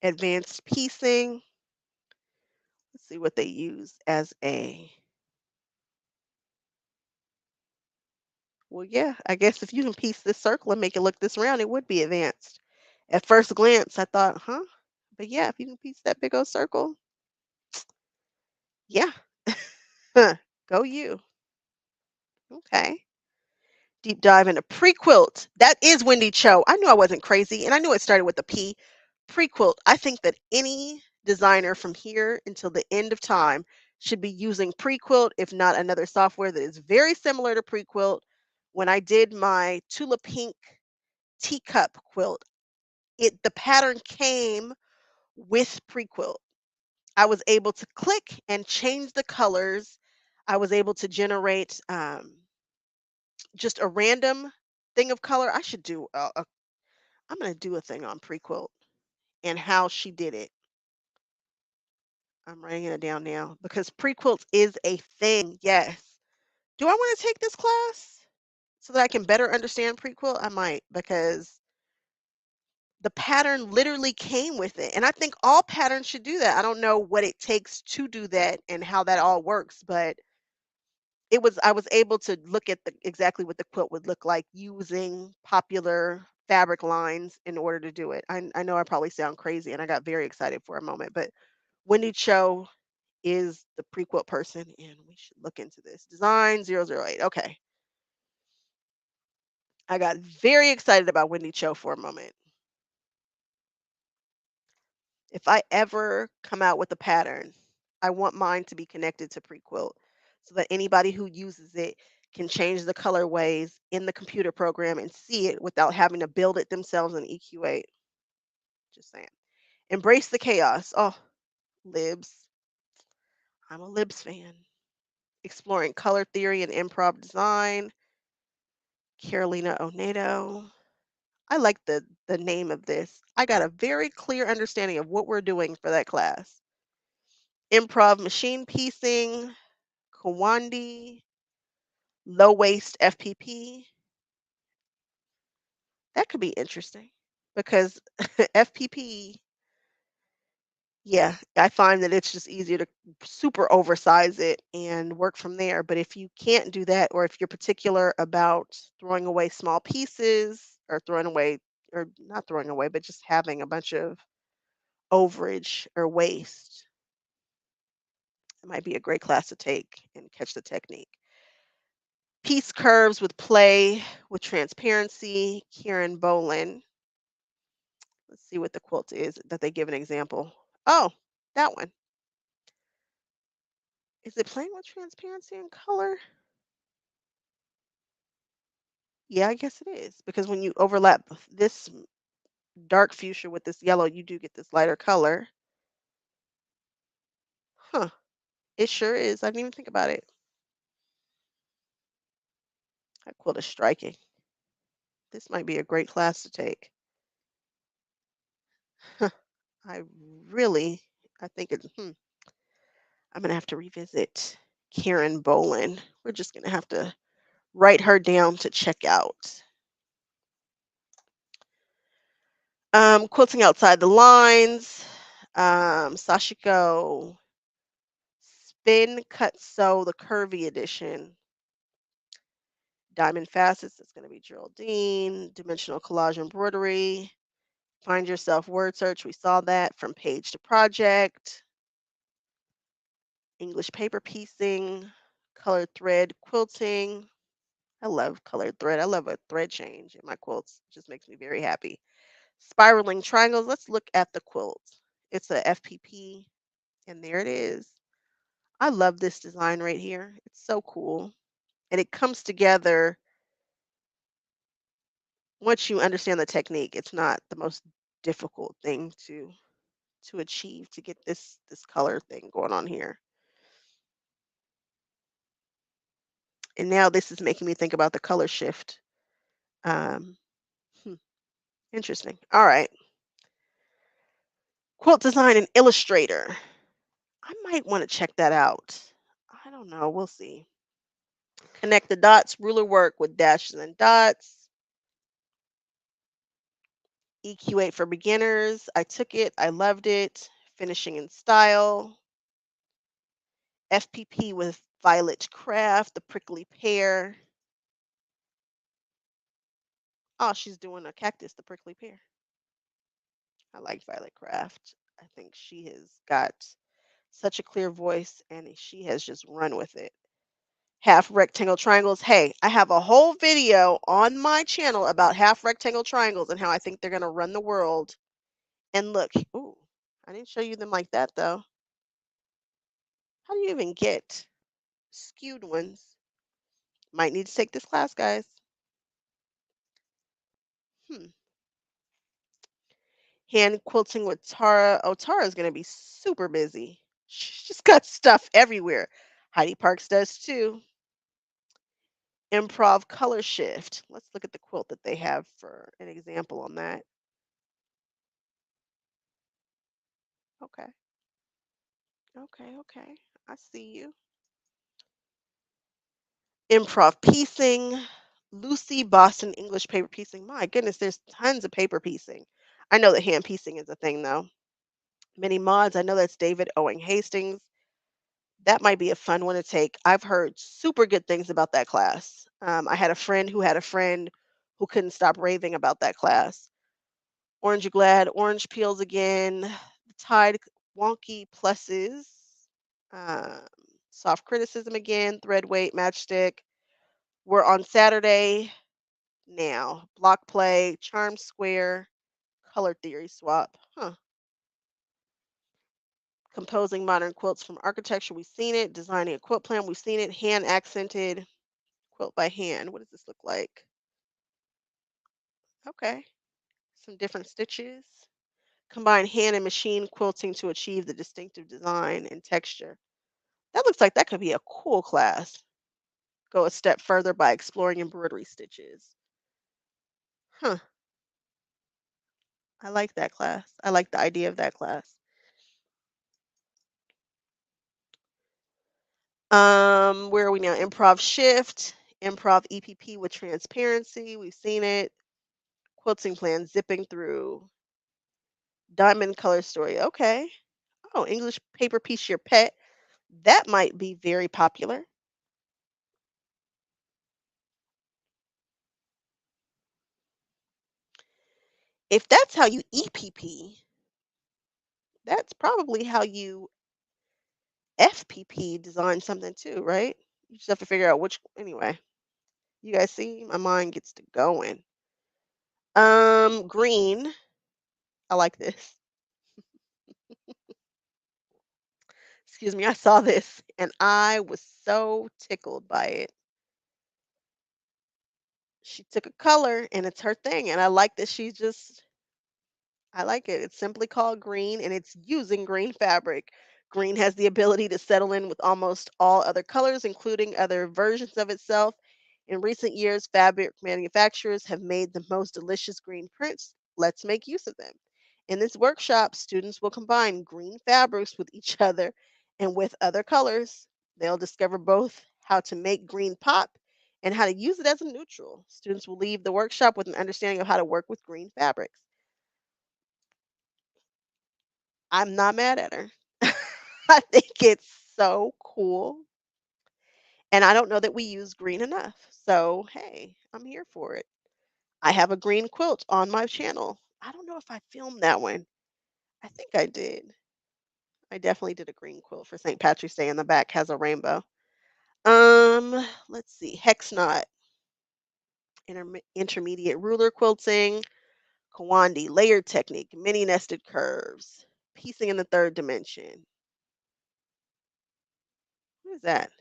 Advanced piecing. Let's see what they use as a. Well, yeah, I guess if you can piece this circle and make it look this round, it would be advanced. At first glance, I thought, huh? But yeah, if you can piece that big old circle, yeah. Go you. Okay. Deep dive into pre-quilt. That is Wendy Cho. I knew I wasn't crazy, and I knew it started with a P. Pre-quilt. I think that any designer from here until the end of time should be using pre-quilt, if not another software that is very similar to pre-quilt. When I did my Tula Pink teacup quilt, the pattern came with pre-quilt. I was able to click and change the colors. I was able to generate just a random thing of color. I should do I'm gonna do a thing on Prequilt and how she did it. I'm writing it down now because Prequilt is a thing. Yes. Do I want to take this class so that I can better understand Prequilt? I might because the pattern literally came with it. And I think all patterns should do that. I don't know what it takes to do that and how that all works, but I was able to look at the exactly what the quilt would look like using popular fabric lines in order to do it. I know I probably sound crazy and I got very excited for a moment, but Wendy Cho is the pre-quilt person and we should look into this. Design 008. Okay. I got very excited about Wendy Cho for a moment. If I ever come out with a pattern, I want mine to be connected to Prequilt so that anybody who uses it can change the colorways in the computer program and see it without having to build it themselves in EQ8. Just saying. Embrace the chaos. Oh, libs. I'm a libs fan. Exploring color theory and improv design. Carolina Onedo. I like the name of this. I got a very clear understanding of what we're doing for that class. Improv machine piecing, Kawandi, low waist FPP. That could be interesting because FPP, yeah, I find that it's just easier to super oversize it and work from there. But if you can't do that, or if you're particular about throwing away small pieces or throwing away, or not throwing away, but just having a bunch of overage or waste, it might be a great class to take and catch the technique. Piece curves with play with transparency. Kieran Bolin. Let's see what the quilt is that they give an example. Oh, that one. Is it playing with transparency and color? Yeah, I guess it is because when you overlap this dark fuchsia with this yellow, you do get this lighter color. Huh. It sure is. I didn't even think about it. That quilt is striking. This might be a great class to take. I really, I think I'm gonna have to revisit Karen Bolin. We're just gonna have to write her down to check out. Quilting outside the lines. Sashiko Spin Cut Sew, the curvy edition. Diamond facets. That's gonna be Geraldine. Dimensional collage embroidery. Find yourself word search. We saw that from page to project. English paper piecing, colored thread quilting. I love colored thread. I love a thread change in my quilts. It just makes me very happy. Spiraling triangles. Let's look at the quilt. It's a FPP, and there it is. I love this design right here. It's so cool. And it comes together once you understand the technique. It's not the most difficult thing to achieve to get this color thing going on here. And now this is making me think about the color shift. Um, hmm, interesting. All right. Quilt design and illustrator. I might want to check that out. I don't know. We'll see. Connect the dots, ruler work with dashes and dots. EQ8 for beginners. I took it. I loved it. Finishing in style. FPP with Violet Craft, the prickly pear. Oh, she's doing a cactus, the prickly pear. I like Violet Craft. I think she has got such a clear voice and she has just run with it. Half rectangle triangles. Hey, I have a whole video on my channel about half rectangle triangles and how I think they're going to run the world. And look, ooh, I didn't show you them like that though. How do you even get skewed ones? Might need to take this class, guys. Hmm. Hand quilting with Tara. Oh, Tara's going to be super busy. She's just got stuff everywhere. Heidi Parks does too. Improv color shift. Let's look at the quilt that they have for an example on that. Okay. Okay, okay. I see you. Improv piecing, Lucy Boston English paper piecing. My goodness, there's tons of paper piecing. I know that hand piecing is a thing though. Many mods. I know that's David Owing Hastings. That might be a fun one to take. I've heard super good things about that class. I had a friend who had a friend who couldn't stop raving about that class. Orange You Glad, orange peels again, the Tide wonky pluses, um, soft criticism again, thread weight, matchstick. We're on Saturday now. Block play, charm square, color theory swap. Huh. Composing modern quilts from architecture. We've seen it. Designing a quilt plan. We've seen it. Hand accented quilt by hand. What does this look like? Okay. Some different stitches. Combine hand and machine quilting to achieve the distinctive design and texture. That looks like that could be a cool class. Go a step further by exploring embroidery stitches. Huh. I like that class. I like the idea of that class. Where are we now? Improv shift, improv EPP with transparency. We've seen it. Quilting plan, zipping through. Diamond color story. Okay. Oh, English paper piece your pet. That might be very popular. If that's how you EPP, that's probably how you FPP design something too, right? You just have to figure out which, anyway. You guys see? My mind gets to going. Green. I like this. Excuse me. I saw this and I was so tickled by it. She took a color and it's her thing. And I like that I like it. It's simply called green and it's using green fabric. Green has the ability to settle in with almost all other colors, including other versions of itself. In recent years, fabric manufacturers have made the most delicious green prints. Let's make use of them. In this workshop, students will combine green fabrics with each other and with other colors. They'll discover both how to make green pop and how to use it as a neutral. Students will leave the workshop with an understanding of how to work with green fabrics. I'm not mad at her. I think it's so cool, and I don't know that we use green enough. So, hey, I'm here for it. I have a green quilt on my channel. I don't know if I filmed that one. I think I did. I definitely did a green quilt for St. Patrick's Day, and the back has a rainbow. Let's see. Hex knot, intermediate ruler quilting, Kawandi layered technique, mini nested curves, piecing in the third dimension. What is that?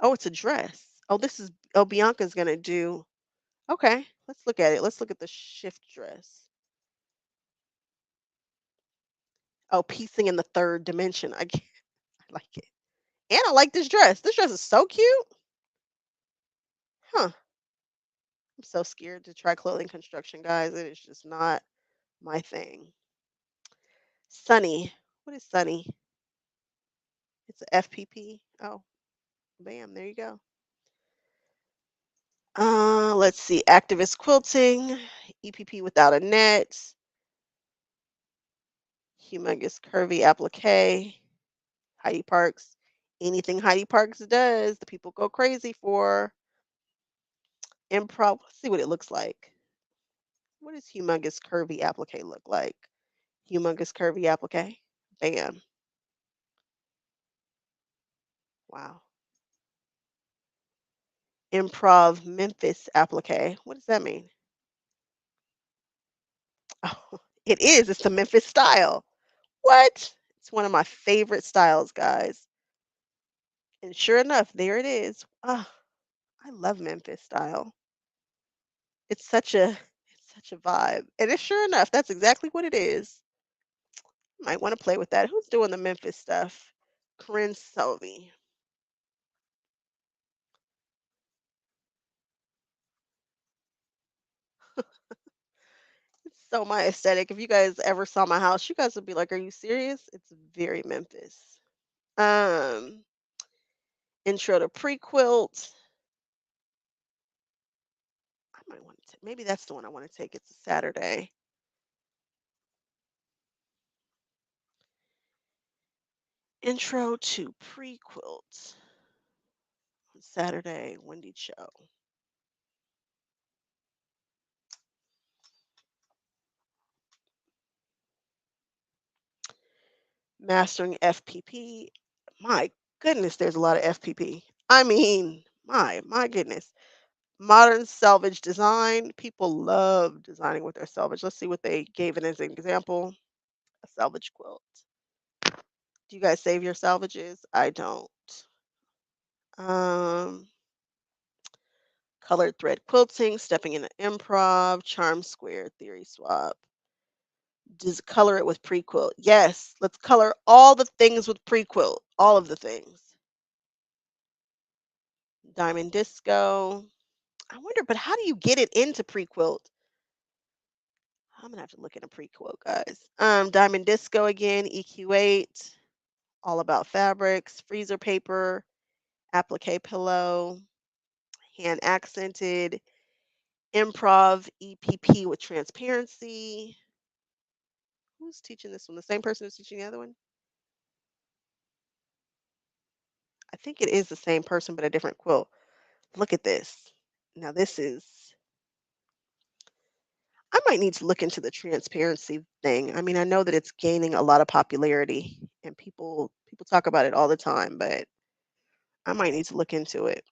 Oh, it's a dress. Bianca's gonna do. Okay, let's look at it. Let's look at the shift dress. Oh, piecing in the third dimension. I like it. And I like this dress. This dress is so cute. Huh. I'm so scared to try clothing construction, guys. It is just not my thing. Sunny. What is Sunny? It's a FPP. Oh, bam. There you go. Let's see. Activist quilting. EPP without a net. Humongous curvy applique. Heidi Parks. Anything Heidi Parks does, the people go crazy for. Improv. Let's see what it looks like. What does humongous curvy applique look like? Humongous curvy applique. Bam. Wow. Improv Memphis applique. What does that mean? Oh, it is. It's the Memphis style. What? It's one of my favorite styles, guys. And sure enough, there it is. Ah, I love Memphis style. It's such a vibe. And it's sure enough, that's exactly what it is. Might want to play with that. Who's doing the Memphis stuff? Corinne Selvey. It's so my aesthetic. If you guys ever saw my house, you guys would be like, "Are you serious?" It's very Memphis. Um, Intro to pre-quilt. I might want to. Maybe that's the one I want to take. It's a Saturday. Intro to pre-quilt on Saturday. Wendy Cho. Mastering FPP. My goodness, there's a lot of FPP. I mean, my goodness. Modern salvage design. People love designing with their salvage. Let's see what they gave it as an example. A salvage quilt. Do you guys save your salvages? I don't. Um, Colored thread quilting, stepping into improv, charm square, theory swap. Just color it with pre-quilt. Yes, let's color all the things with pre-quilt. All of the things. Diamond disco. I wonder, but how do you get it into pre-quilt? I'm gonna have to look into pre-quilt, guys. Diamond disco again, EQ8, all about fabrics, freezer paper, applique pillow, hand accented, improv EPP with transparency. Who's teaching this one? The same person who's teaching the other one? I think it is the same person, but a different quilt. Look at this. Now this is. I might need to look into the transparency thing. I mean, I know that it's gaining a lot of popularity, and people talk about it all the time, but I might need to look into it.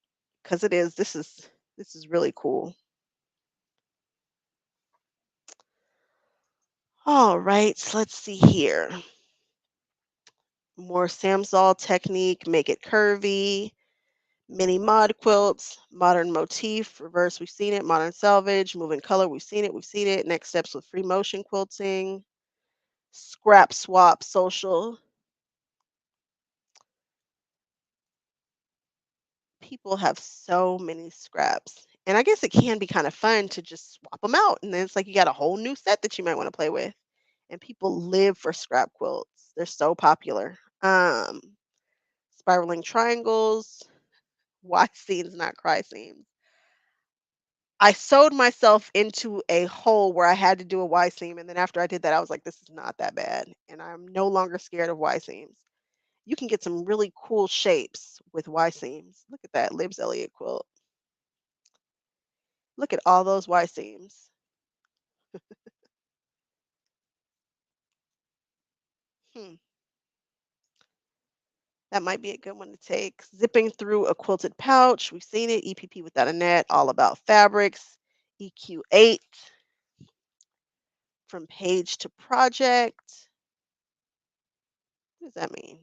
because it is. This is really cool. All right, so let's see here. More Samsol technique, make it curvy. Mini mod quilts, modern motif, reverse, we've seen it. Modern salvage, moving color, we've seen it. We've seen it. Next steps with free motion quilting. Scrap swap social. People have so many scraps. And I guess it can be kind of fun to just swap them out. And then it's like you got a whole new set that you might want to play with. And people live for scrap quilts. They're so popular. Spiraling triangles, Y seams, not cry seams. I sewed myself into a hole where I had to do a Y seam. And then after I did that, I was like, this is not that bad. And I'm no longer scared of Y seams. You can get some really cool shapes with Y seams. Look at that Libs Elliott quilt. Look at all those Y seams. Hmm, that might be a good one to take. Zipping through a quilted pouch. We've seen it. EPP without a net. All about fabrics. EQ8 from page to project. What does that mean?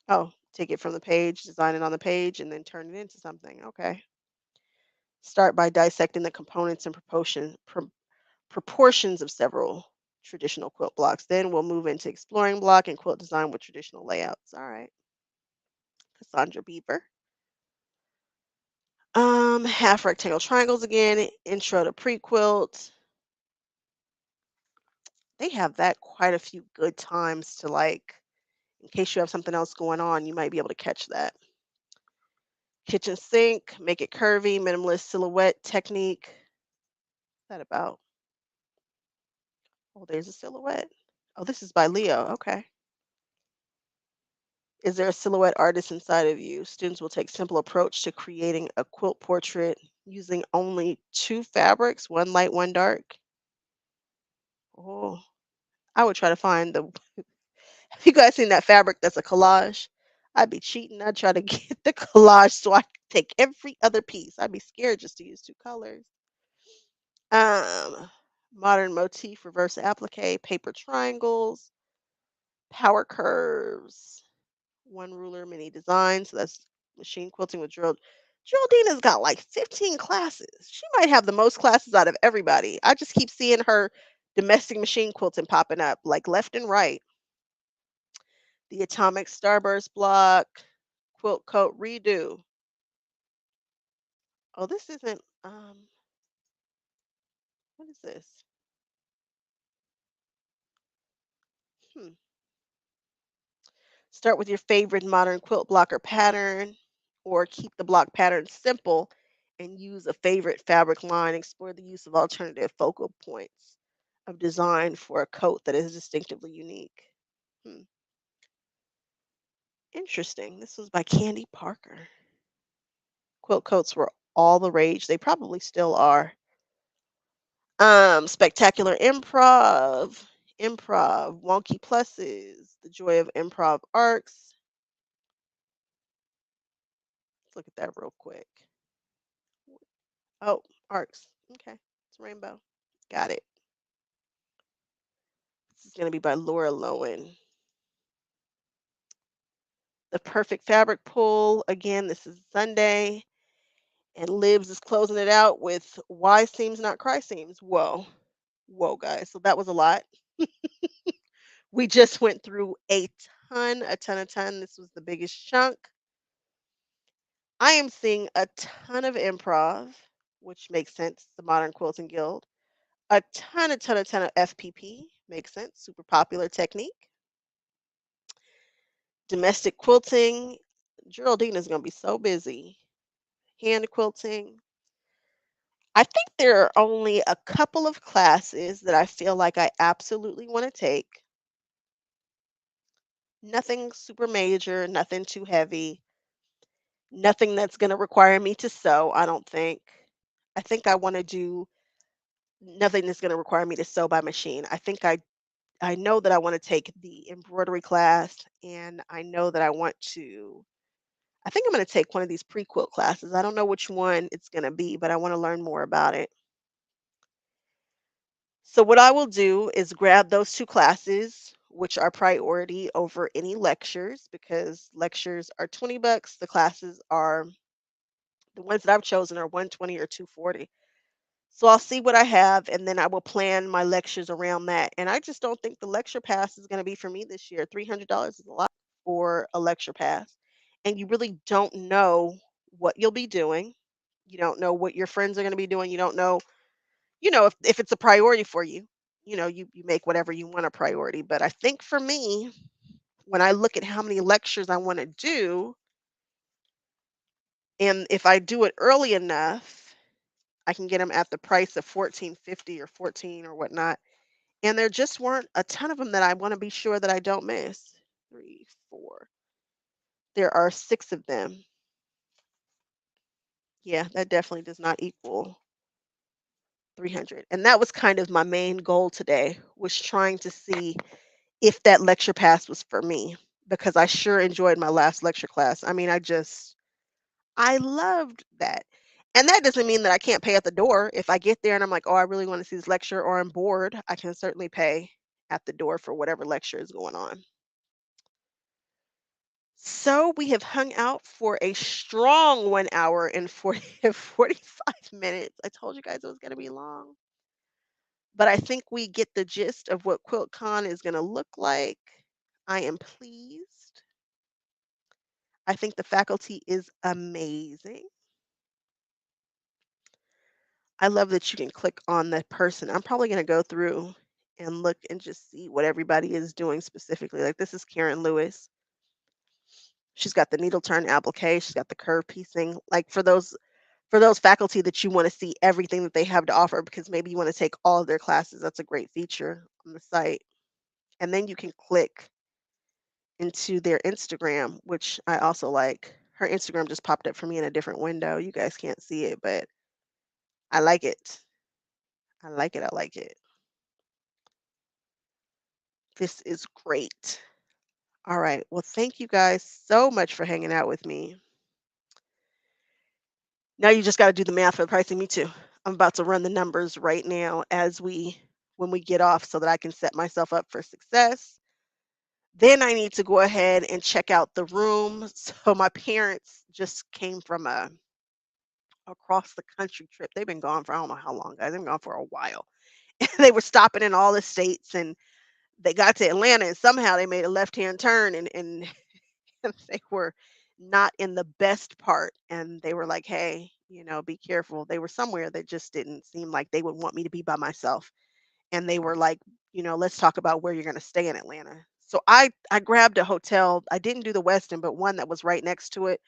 Oh, take it from the page, design it on the page, and then turn it into something. Okay. Start by dissecting the components and proportions of several traditional quilt blocks. Then we'll move into exploring block and quilt design with traditional layouts. All right. Cassandra Beaver. Half rectangle triangles again. Intro to pre-quilt. They have that quite a few good times to like, in case you have something else going on, you might be able to catch that. Kitchen sink, make it curvy, minimalist silhouette technique. What's that about? Oh, there's a silhouette. Oh, this is by Leo. Okay. Is there a silhouette artist inside of you? Students will take simple approach to creating a quilt portrait using only two fabrics, one light, one dark. Oh, I would try to find the. Have you guys seen that fabric that's a collage? I'd be cheating. I'd try to get the collage so I could take every other piece. I'd be scared just to use two colors. Um, Modern motif, reverse applique, paper triangles, power curves. One ruler, many designs. So that's machine quilting with Gerald. Geraldina's got like 15 classes. She might have the most classes out of everybody. I just keep seeing her domestic machine quilting popping up like left and right. The atomic starburst block, quilt coat redo. Oh, this isn't what is this? Hmm. Start with your favorite modern quilt blocker pattern or keep the block pattern simple and use a favorite fabric line. Explore the use of alternative focal points of design for a coat that is distinctively unique. Hmm. Interesting. This was by Candy Parker. Quilt coats were all the rage. They probably still are. Spectacular improv, wonky pluses, the joy of improv arcs. Let's look at that real quick. Oh, arcs. Okay, it's rainbow. Got it. This is going to be by Laura Lowen. The perfect fabric pull. Again, this is Sunday, and Libs is closing it out with Y seams, not cry seams. Whoa, whoa, guys. So that was a lot. We just went through a ton. This was the biggest chunk. I am seeing a ton of improv, which makes sense. The Modern Quilting Guild. A ton of FPP makes sense. Super popular technique. Domestic quilting. Geraldine is going to be so busy. Hand quilting. I think there are only a couple of classes that I feel like I absolutely want to take. Nothing super major, nothing too heavy, nothing that's going to require me to sew, I don't think. I think I want to do nothing that's going to require me to sew by machine. I know that I want to take the embroidery class and I know that I want to I think I'm going to take one of these pre-quilt classes. I don't know which one it's going to be, but I want to learn more about it. So what I will do is grab those 2 classes, which are priority over any lectures because lectures are 20 bucks. The classes are the ones that I've chosen are 120 or 240. So I'll see what I have and then I will plan my lectures around that. And I just don't think the lecture pass is going to be for me this year. $300 is a lot for a lecture pass. And you really don't know what you'll be doing. You don't know what your friends are going to be doing. You don't know, if it's a priority for you. You make whatever you want a priority. But I think for me, when I look at how many lectures I want to do, and if I do it early enough, I can get them at the price of 14.50 or 14 or whatnot. And there just weren't a ton of them that I wanna be sure that I don't miss. 3, 4. There are 6 of them. Yeah, that definitely does not equal 300. And that was kind of my main goal today, was trying to see if that lecture pass was for me, because I sure enjoyed my last lecture class. I mean, I loved that. And that doesn't mean that I can't pay at the door. If I get there and I'm like, "Oh, I really wanna see this lecture," or I'm bored, I can certainly pay at the door for whatever lecture is going on. So we have hung out for a strong 1 hour and 45 minutes. I told you guys it was gonna be long, but I think we get the gist of what QuiltCon is gonna look like. I am pleased. I think the faculty is amazing. I love that you can click on the person. I'm probably gonna go through and look and just see what everybody is doing specifically. Like, this is Karen Lewis. She's got the needle turn applique, she's got the curve piecing. Like, for those faculty that you want to see everything that they have to offer because maybe you want to take all of their classes, that's a great feature on the site. And then you can click into their Instagram, which I also like. Her Instagram just popped up for me in a different window. You guys can't see it, but I like it. I like it. I like it. This is great. All right. Well, thank you guys so much for hanging out with me. Now you just got to do the math for the pricing. Me too. I'm about to run the numbers right now when we get off so that I can set myself up for success. Then I need to go ahead and check out the room. So my parents just came from a across the country trip. They've been gone for I don't know how long, guys. They've been gone for a while. And they were stopping in all the states and they got to Atlanta and somehow they made a left-hand turn and they were not in the best part. And they were like, hey, be careful. They were somewhere that just didn't seem like they would want me to be by myself. And they were like, let's talk about where you're going to stay in Atlanta. So I grabbed a hotel. I didn't do the Westin, but one that was right next to it.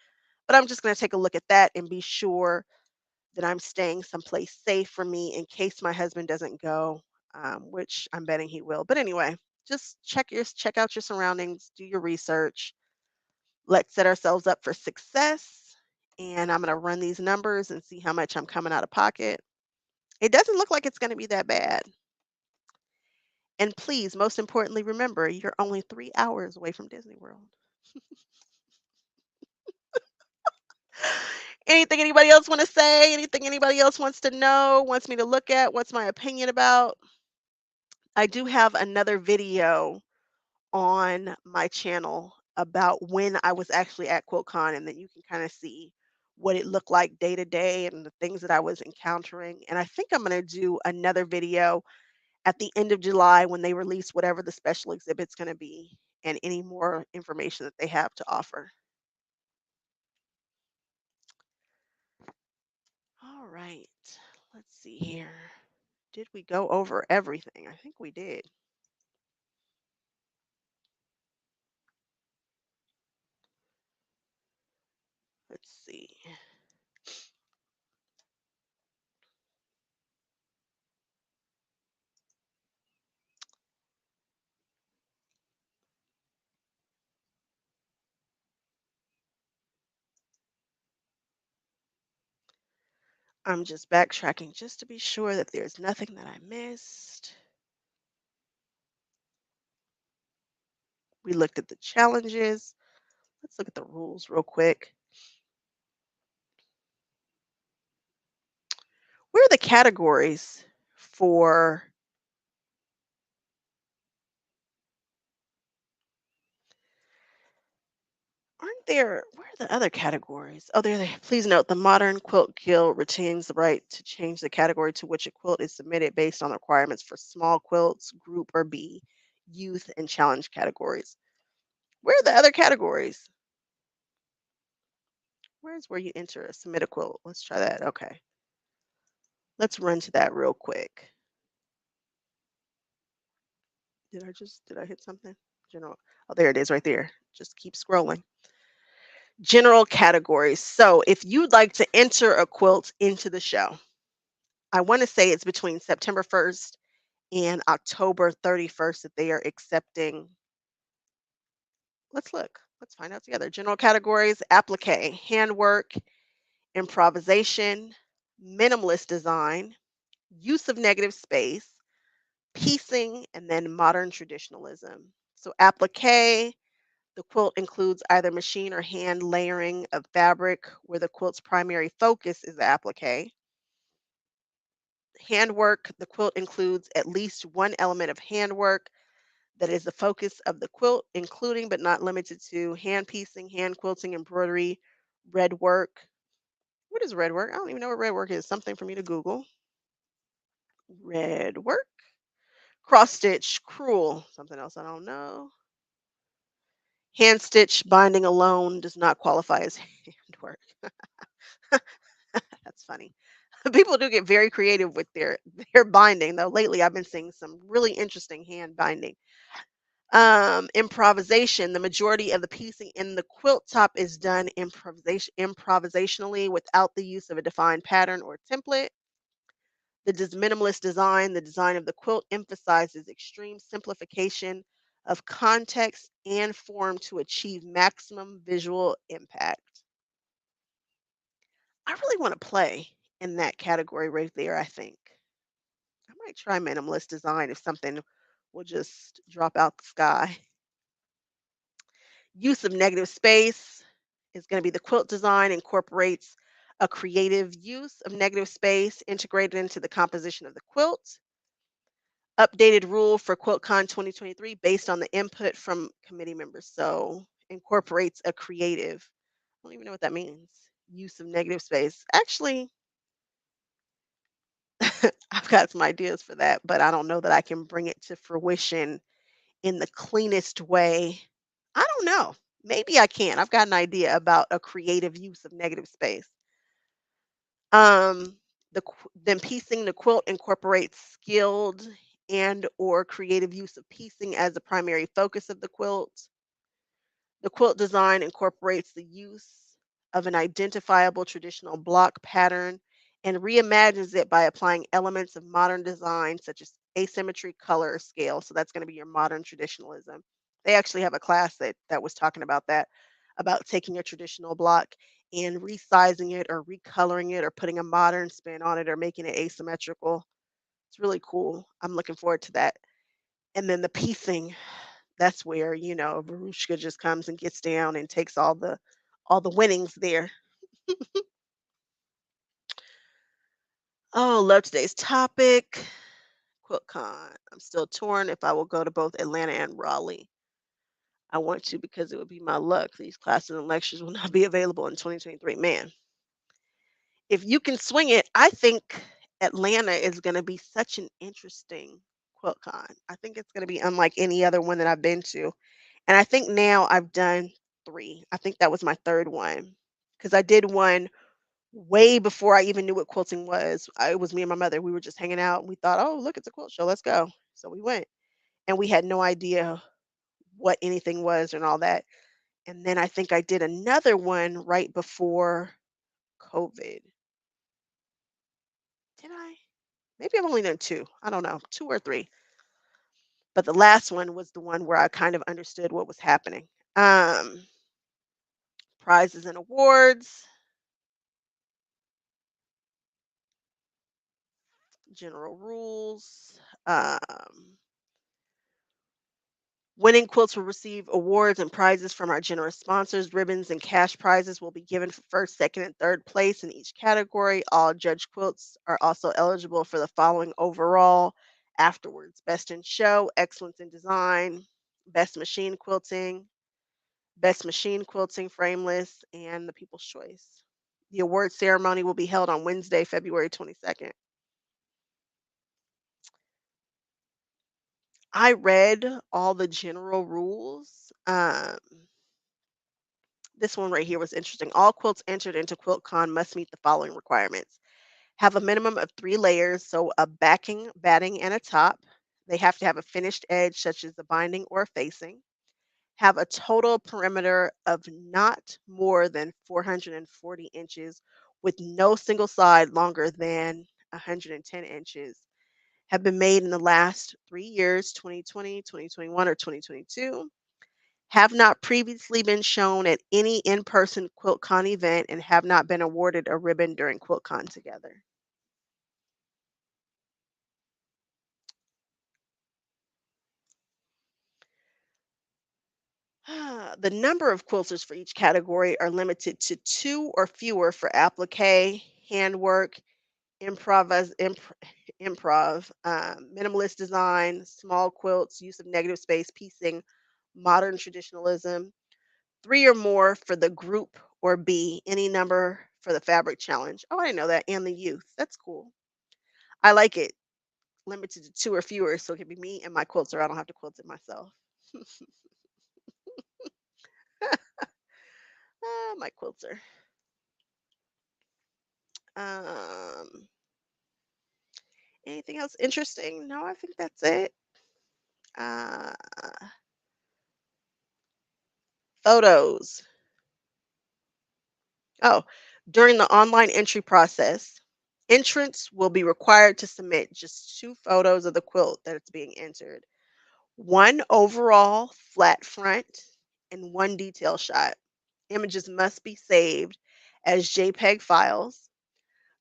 But I'm just going to take a look at that and be sure that I'm staying someplace safe for me in case my husband doesn't go, which I'm betting he will. But anyway, just check out your surroundings, do your research. Let's set ourselves up for success. And I'm going to run these numbers and see how much I'm coming out of pocket. It doesn't look like it's going to be that bad. And please, most importantly, remember you're only 3 hours away from Disney World. Anything anybody else want to say? Anything anybody else wants to know, wants me to look at? What's my opinion about? I do have another video on my channel about when I was actually at QuiltCon, and then you can kind of see what it looked like day to day and the things that I was encountering. And I think I'm going to do another video at the end of July when they release whatever the special exhibit's going to be and any more information that they have to offer. All right, let's see here. Did we go over everything? I think we did. Let's see. I'm just backtracking just to be sure that there's nothing that I missed. We looked at the challenges. Let's look at the rules real quick. Where are the categories for aren't there where are the other categories? Oh, there they please note the Modern Quilt Guild retains the right to change the category to which a quilt is submitted based on the requirements for small quilts, group or B, youth and challenge categories. Where are the other categories? Where's where you enter a submit a quilt? Let's try that. Okay. Let's run to that real quick. Did I hit something? General. Oh, there it is right there. Just keep scrolling. General categories. So if you'd like to enter a quilt into the show, I want to say it's between September 1st and October 31st that they are accepting. Let's look. Let's find out together. General categories, applique, handwork, improvisation, minimalist design, use of negative space, piecing, and then modern traditionalism. So applique, the quilt includes either machine or hand layering of fabric where the quilt's primary focus is the applique. Handwork, the quilt includes at least one element of handwork that is the focus of the quilt, including but not limited to hand piecing, hand quilting, embroidery, red work. What is red work? I don't even know what red work is. Something for me to Google. Red work. Cross stitch, crewel. Something else I don't know. Hand stitch binding alone does not qualify as handwork. That's funny. People do get very creative with their binding, though. Lately, I've been seeing some really interesting hand binding. Improvisation. The majority of the piecing in the quilt top is done improvisationally without the use of a defined pattern or template. Minimalist design. The design of the quilt emphasizes extreme simplification of context and form to achieve maximum visual impact. I really want to play in that category right there, I think. I might try minimalist design if something will just drop out the sky. Use of negative space is going to be the quilt design incorporates a creative use of negative space integrated into the composition of the quilt. Updated rule for QuiltCon 2023 based on the input from committee members. So incorporates a creative. I don't even know what that means. Use of negative space. Actually, I've got some ideas for that, but I don't know that I can bring it to fruition in the cleanest way. I don't know. Maybe I can. I've got an idea about a creative use of negative space. Then piecing the quilt incorporates skilled and or creative use of piecing as the primary focus of the quilt. The quilt design incorporates the use of an identifiable traditional block pattern and reimagines it by applying elements of modern design such as asymmetry, color, or scale. So that's going to be your modern traditionalism. They actually have a class that was talking about that, about taking a traditional block and resizing it or recoloring it or putting a modern spin on it or making it asymmetrical. It's really cool. I'm looking forward to that. And then the piecing, that's where, Verushka just comes and gets down and takes all the winnings there. Oh, love today's topic. QuiltCon. I'm still torn if I will go to both Atlanta and Raleigh. I want to because it would be my luck. These classes and lectures will not be available in 2023. Man, if you can swing it, I think Atlanta is going to be such an interesting QuiltCon. I think it's going to be unlike any other one that I've been to. And I think now I've done 3. I think that was my 3rd one, because I did one way before I even knew what quilting was. It was me and my mother. We were just hanging out, and we thought, "Oh, look, it's a quilt show. Let's go." So we went, and we had no idea what anything was and all that. And then I think I did another one right before COVID. Did I? Maybe I've only done 2. I don't know, 2 or 3. But the last one was the one where I kind of understood what was happening. Um, Prizes and awards. General rules. Winning quilts will receive awards and prizes from our generous sponsors. Ribbons and cash prizes will be given for first, second, and third place in each category. All judge quilts are also eligible for the following overall afterwards: Best in Show, Excellence in Design, Best Machine Quilting, Best Machine Quilting Frameless, and the People's Choice. The award ceremony will be held on Wednesday, February 22nd. I read all the general rules. This one right here was interesting. All quilts entered into QuiltCon must meet the following requirements: have a minimum of 3 layers, so a backing, batting, and a top. They have to have a finished edge, such as a binding or a facing. Have a total perimeter of not more than 440 inches, with no single side longer than 110 inches. Have been made in the last 3 years, 2020, 2021, or 2022. Have not previously been shown at any in-person QuiltCon event and have not been awarded a ribbon during QuiltCon together. The number of quilters for each category are limited to 2 or fewer for applique, handwork, improv, minimalist design, small quilts, use of negative space, piecing, modern traditionalism. 3 or more for the group or B, any number for the fabric challenge. Oh, I didn't know that. And the youth. That's cool. I like it. Limited to 2 or fewer, so it can be me and my quilter. I don't have to quilt it myself. My quilter. Um, Anything else interesting? No, I think that's it. Uh, Photos. Oh, during the online entry process, entrants will be required to submit just 2 photos of the quilt that is being entered. One overall flat front and one detail shot. Images must be saved as JPEG files.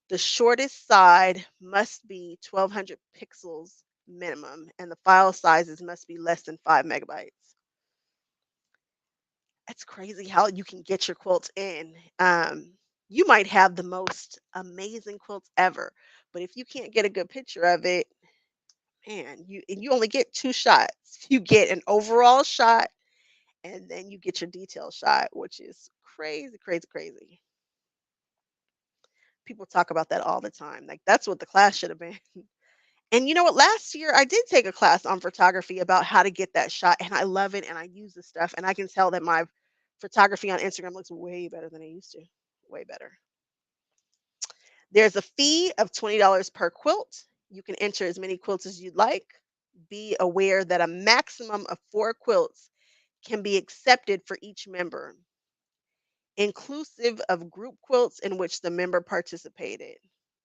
The shortest side must be 1200 pixels minimum, and the file sizes must be less than 5 megabytes. That's crazy how you can get your quilts in. You might have the most amazing quilts ever, but if you can't get a good picture of it, man, you only get 2 shots. You get an overall shot and then you get your detail shot, which is crazy, crazy, crazy. People talk about that all the time. Like that's what the class should have been. And you know what? Last year I did take a class on photography about how to get that shot, and I love it. And I use the stuff, and I can tell that my photography on Instagram looks way better than it used to. Way better. There's a fee of $20 per quilt. You can enter as many quilts as you'd like. Be aware that a maximum of 4 quilts can be accepted for each member, inclusive of group quilts in which the member participated.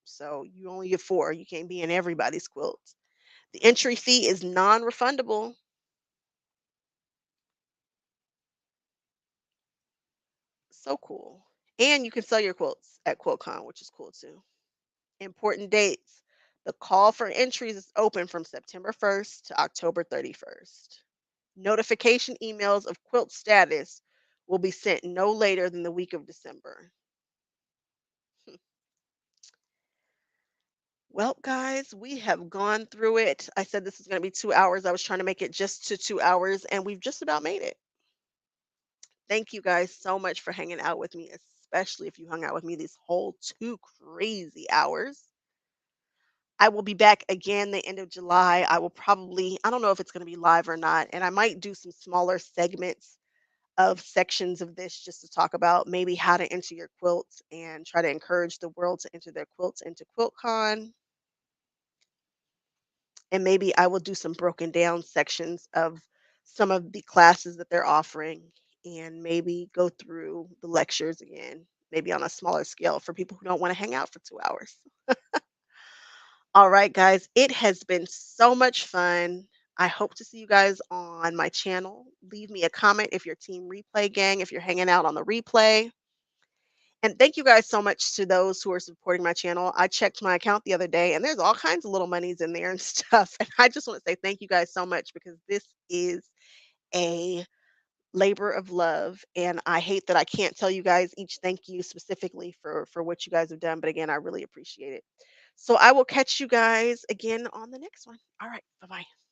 So you only get 4. You can't be in everybody's quilt. The entry fee is non-refundable. So cool. And you can sell your quilts at QuiltCon, which is cool too. Important dates. The call for entries is open from September 1st to October 31st. Notification emails of quilt status will be sent no later than the week of December. Well, guys, we have gone through it. I said this is going to be 2 hours. I was trying to make it just to 2 hours, and we've just about made it. Thank you guys so much for hanging out with me, especially if you hung out with me these whole 2 crazy hours. I will be back again the end of July. I will probably, I don't know if it's going to be live or not, and I might do some smaller segments of sections of this just to talk about maybe how to enter your quilts and try to encourage the world to enter their quilts into QuiltCon. And maybe I will do some broken down sections of some of the classes that they're offering and maybe go through the lectures again, maybe on a smaller scale for people who don't want to hang out for 2 hours. All right, guys, it has been so much fun. I hope to see you guys on my channel. Leave me a comment if you're Team Replay Gang, if you're hanging out on the replay. And thank you guys so much to those who are supporting my channel. I checked my account the other day and there's all kinds of little monies in there and stuff. And I just want to say thank you guys so much because this is a labor of love, and I hate that I can't tell you guys each thank you specifically for what you guys have done, but again, I really appreciate it. So I will catch you guys again on the next one. All right, bye-bye.